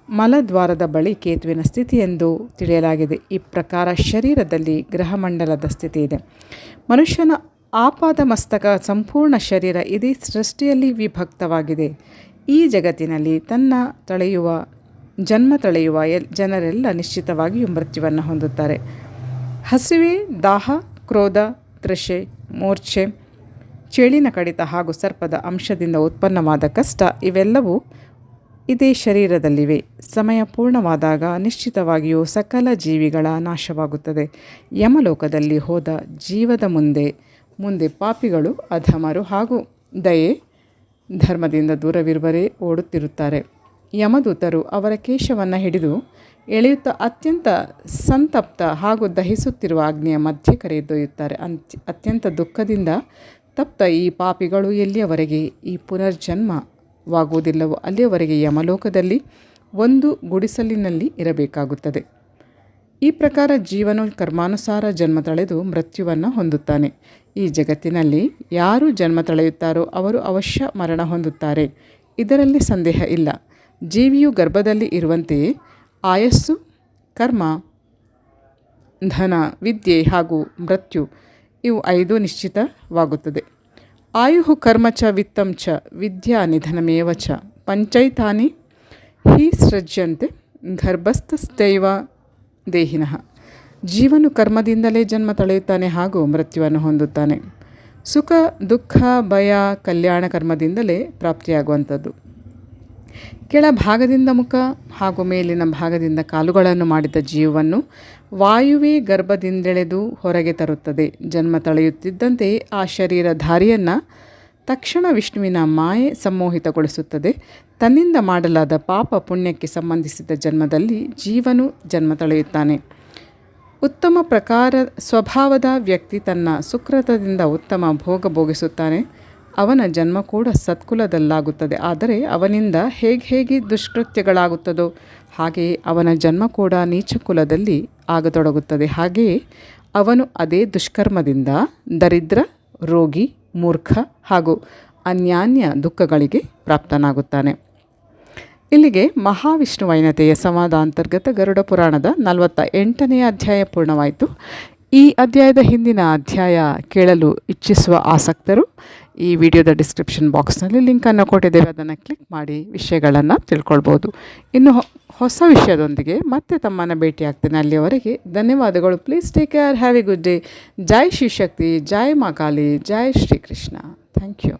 ಮಲದ್ವಾರದ ಬಳಿ ಕೇತುವಿನ ಸ್ಥಿತಿ ಎಂದು ತಿಳಿಯಲಾಗಿದೆ. ಈ ಪ್ರಕಾರ ಶರೀರದಲ್ಲಿ ಗ್ರಹಮಂಡಲದ ಸ್ಥಿತಿ ಇದೆ. ಮನುಷ್ಯನ ಆಪಾದ ಮಸ್ತಕ ಸಂಪೂರ್ಣ ಶರೀರ ಇಡೀ ಸೃಷ್ಟಿಯಲ್ಲಿ ವಿಭಕ್ತವಾಗಿದೆ. ಈ ಜಗತ್ತಿನಲ್ಲಿ ಜನ್ಮ ತಳೆಯುವ ಜನರೆಲ್ಲ ನಿಶ್ಚಿತವಾಗಿಯೂ ಮೃತ್ಯುವನ್ನು ಹೊಂದುತ್ತಾರೆ. ಹಸಿವೆ, ದಾಹ, ಕ್ರೋಧ, ತೃಷೆ, ಮೂರ್ಛೆ, ಚೇಳಿನ ಕಡಿತ ಹಾಗೂ ಸರ್ಪದ ಅಂಶದಿಂದ ಉತ್ಪನ್ನವಾದ ಕಷ್ಟ ಇವೆಲ್ಲವೂ ಇದೇ ಶರೀರದಲ್ಲಿವೆ. ಸಮಯ ಪೂರ್ಣವಾದಾಗ ನಿಶ್ಚಿತವಾಗಿಯೂ ಸಕಲ ಜೀವಿಗಳ ನಾಶವಾಗುತ್ತದೆ. ಯಮಲೋಕದಲ್ಲಿ ಹೋದ ಜೀವದ ಮುಂದೆ ಪಾಪಿಗಳು, ಅಧಮರು ಹಾಗೂ ದಯೆ ಧರ್ಮದಿಂದ ದೂರವಿರುವರೇ ಓಡುತ್ತಿರುತ್ತಾರೆ. ಯಮದೂತರು ಅವರ ಕೇಶವನ್ನು ಹಿಡಿದು ಎಳೆಯುತ್ತಾ ಅತ್ಯಂತ ಸಂತಪ್ತ ಹಾಗೂ ದಹಿಸುತ್ತಿರುವ ಅಗ್ನಿಯ ಮಧ್ಯೆ ಕರೆದೊಯ್ಯುತ್ತಾರೆ. ಅತ್ಯಂತ ದುಃಖದಿಂದ ತಪ್ತ ಈ ಪಾಪಿಗಳು ಎಲ್ಲಿಯವರೆಗೆ ಈ ಪುನರ್ಜನ್ಮವಾಗುವುದಿಲ್ಲವೋ ಅಲ್ಲಿಯವರೆಗೆ ಯಮಲೋಕದಲ್ಲಿ ಒಂದು ಗುಡಿಸಲಿನಲ್ಲಿ ಇರಬೇಕಾಗುತ್ತದೆ. ಈ ಪ್ರಕಾರ ಜೀವನು ಕರ್ಮಾನುಸಾರ ಜನ್ಮ ತಳೆದು ಮೃತ್ಯುವನ್ನು ಹೊಂದುತ್ತಾನೆ. ಈ ಜಗತ್ತಿನಲ್ಲಿ ಯಾರು ಜನ್ಮ ತಳೆಯುತ್ತಾರೋ ಅವರು ಅವಶ್ಯ ಮರಣ ಹೊಂದುತ್ತಾರೆ. ಇದರಲ್ಲಿ ಸಂದೇಹ ಇಲ್ಲ. ಜೀವಿಯು ಗರ್ಭದಲ್ಲಿ ಇರುವಂತೆಯೇ ಆಯಸ್ಸು, ಕರ್ಮ, ಧನ, ವಿದ್ಯೆ ಹಾಗೂ ಮೃತ್ಯು ಇವು 5 ನಿಶ್ಚಿತವಾಗುತ್ತದೆ. ಆಯುಃ ಕರ್ಮ ಚ ವಿತ್ತಂ ಚ ವಿದ್ಯಾ ನಿಧನಮೇವ ಚ ಪಂಚೈತಾನಿ ಹಿ ಸೃಜ್ಯಂತೆ ಗರ್ಭಸ್ಥಸ್ಥೈವ ದೇಹಿನಃ. ಜೀವನು ಕರ್ಮದಿಂದಲೇ ಜನ್ಮ ತಳೆಯುತ್ತಾನೆ ಹಾಗೂ ಮೃತ್ಯುವನ್ನು ಹೊಂದುತ್ತಾನೆ. ಸುಖ, ದುಃಖ, ಭಯ, ಕಲ್ಯಾಣ ಕರ್ಮದಿಂದಲೇ ಪ್ರಾಪ್ತಿಯಾಗುವಂಥದ್ದು. ಕೆಳಭಾಗದಿಂದ ಮುಖ ಹಾಗೂ ಮೇಲಿನ ಭಾಗದಿಂದ ಕಾಲುಗಳನ್ನು ಮಾಡಿದ ಜೀವವನ್ನು ವಾಯುವೇ ಗರ್ಭದಿಂದೆಳೆದು ಹೊರಗೆ ತರುತ್ತದೆ. ಜನ್ಮ ತಳೆಯುತ್ತಿದ್ದಂತೆ ಆ ಶರೀರಧಾರಿಯನ್ನು ತಕ್ಷಣ ವಿಷ್ಣುವಿನ ಮಾಯೆ ಸಂಮೋಹಿತಗೊಳಿಸುತ್ತದೆ. ತನ್ನಿಂದ ಮಾಡಲಾದ ಪಾಪ ಪುಣ್ಯಕ್ಕೆ ಸಂಬಂಧಿಸಿದ ಜನ್ಮದಲ್ಲಿ ಜೀವನು ಜನ್ಮ ತಳೆಯುತ್ತಾನೆ. ಉತ್ತಮ ಸ್ವಭಾವದ ವ್ಯಕ್ತಿ ತನ್ನ ಸುಕೃತದಿಂದ ಉತ್ತಮ ಭೋಗ ಭೋಗಿಸುತ್ತಾನೆ. ಅವನ ಜನ್ಮ ಕೂಡ ಸತ್ಕುಲದಲ್ಲಾಗುತ್ತದೆ. ಆದರೆ ಅವನಿಂದ ಹೇಗೆ ದುಷ್ಕೃತ್ಯಗಳಾಗುತ್ತದೋ ಹಾಗೆಯೇ ಅವನ ಜನ್ಮ ಕೂಡ ನೀಚಕುಲದಲ್ಲಿ ಆಗತೊಡಗುತ್ತದೆ. ಹಾಗೆಯೇ ಅವನು ಅದೇ ದುಷ್ಕರ್ಮದಿಂದ ದರಿದ್ರ, ರೋಗಿ, ಮೂರ್ಖ ಹಾಗೂ ಅನ್ಯಾನ್ಯ ದುಃಖಗಳಿಗೆ ಪ್ರಾಪ್ತನಾಗುತ್ತಾನೆ. ಇಲ್ಲಿಗೆ ಮಹಾವಿಷ್ಣು ವೈನತೆಯ ಸಂವಾದ ಅಂತರ್ಗತ ಗರುಡ ಪುರಾಣದ 48ನೇ ಅಧ್ಯಾಯ ಪೂರ್ಣವಾಯಿತು. ಈ ಅಧ್ಯಾಯದ ಹಿಂದಿನ ಅಧ್ಯಾಯ ಕೇಳಲು ಇಚ್ಛಿಸುವ ಆಸಕ್ತರು ಈ ವಿಡಿಯೋದ ಡಿಸ್ಕ್ರಿಪ್ಷನ್ ಬಾಕ್ಸ್ನಲ್ಲಿ ಲಿಂಕನ್ನು ಕೊಟ್ಟಿದ್ದೇವೆ. ಅದನ್ನು ಕ್ಲಿಕ್ ಮಾಡಿ ವಿಷಯಗಳನ್ನು ತಿಳ್ಕೊಳ್ಬೋದು. ಇನ್ನು ಹೊಸ ವಿಷಯದೊಂದಿಗೆ ಮತ್ತೆ ತಮ್ಮನ್ನು ಭೇಟಿಯಾಗ್ತೇನೆ. ಅಲ್ಲಿಯವರೆಗೆ ಧನ್ಯವಾದಗಳು. Please take care. Have a good day. Jai Shivashakti, Jai Maa Kali, Jai Shrikrishna. Thank you.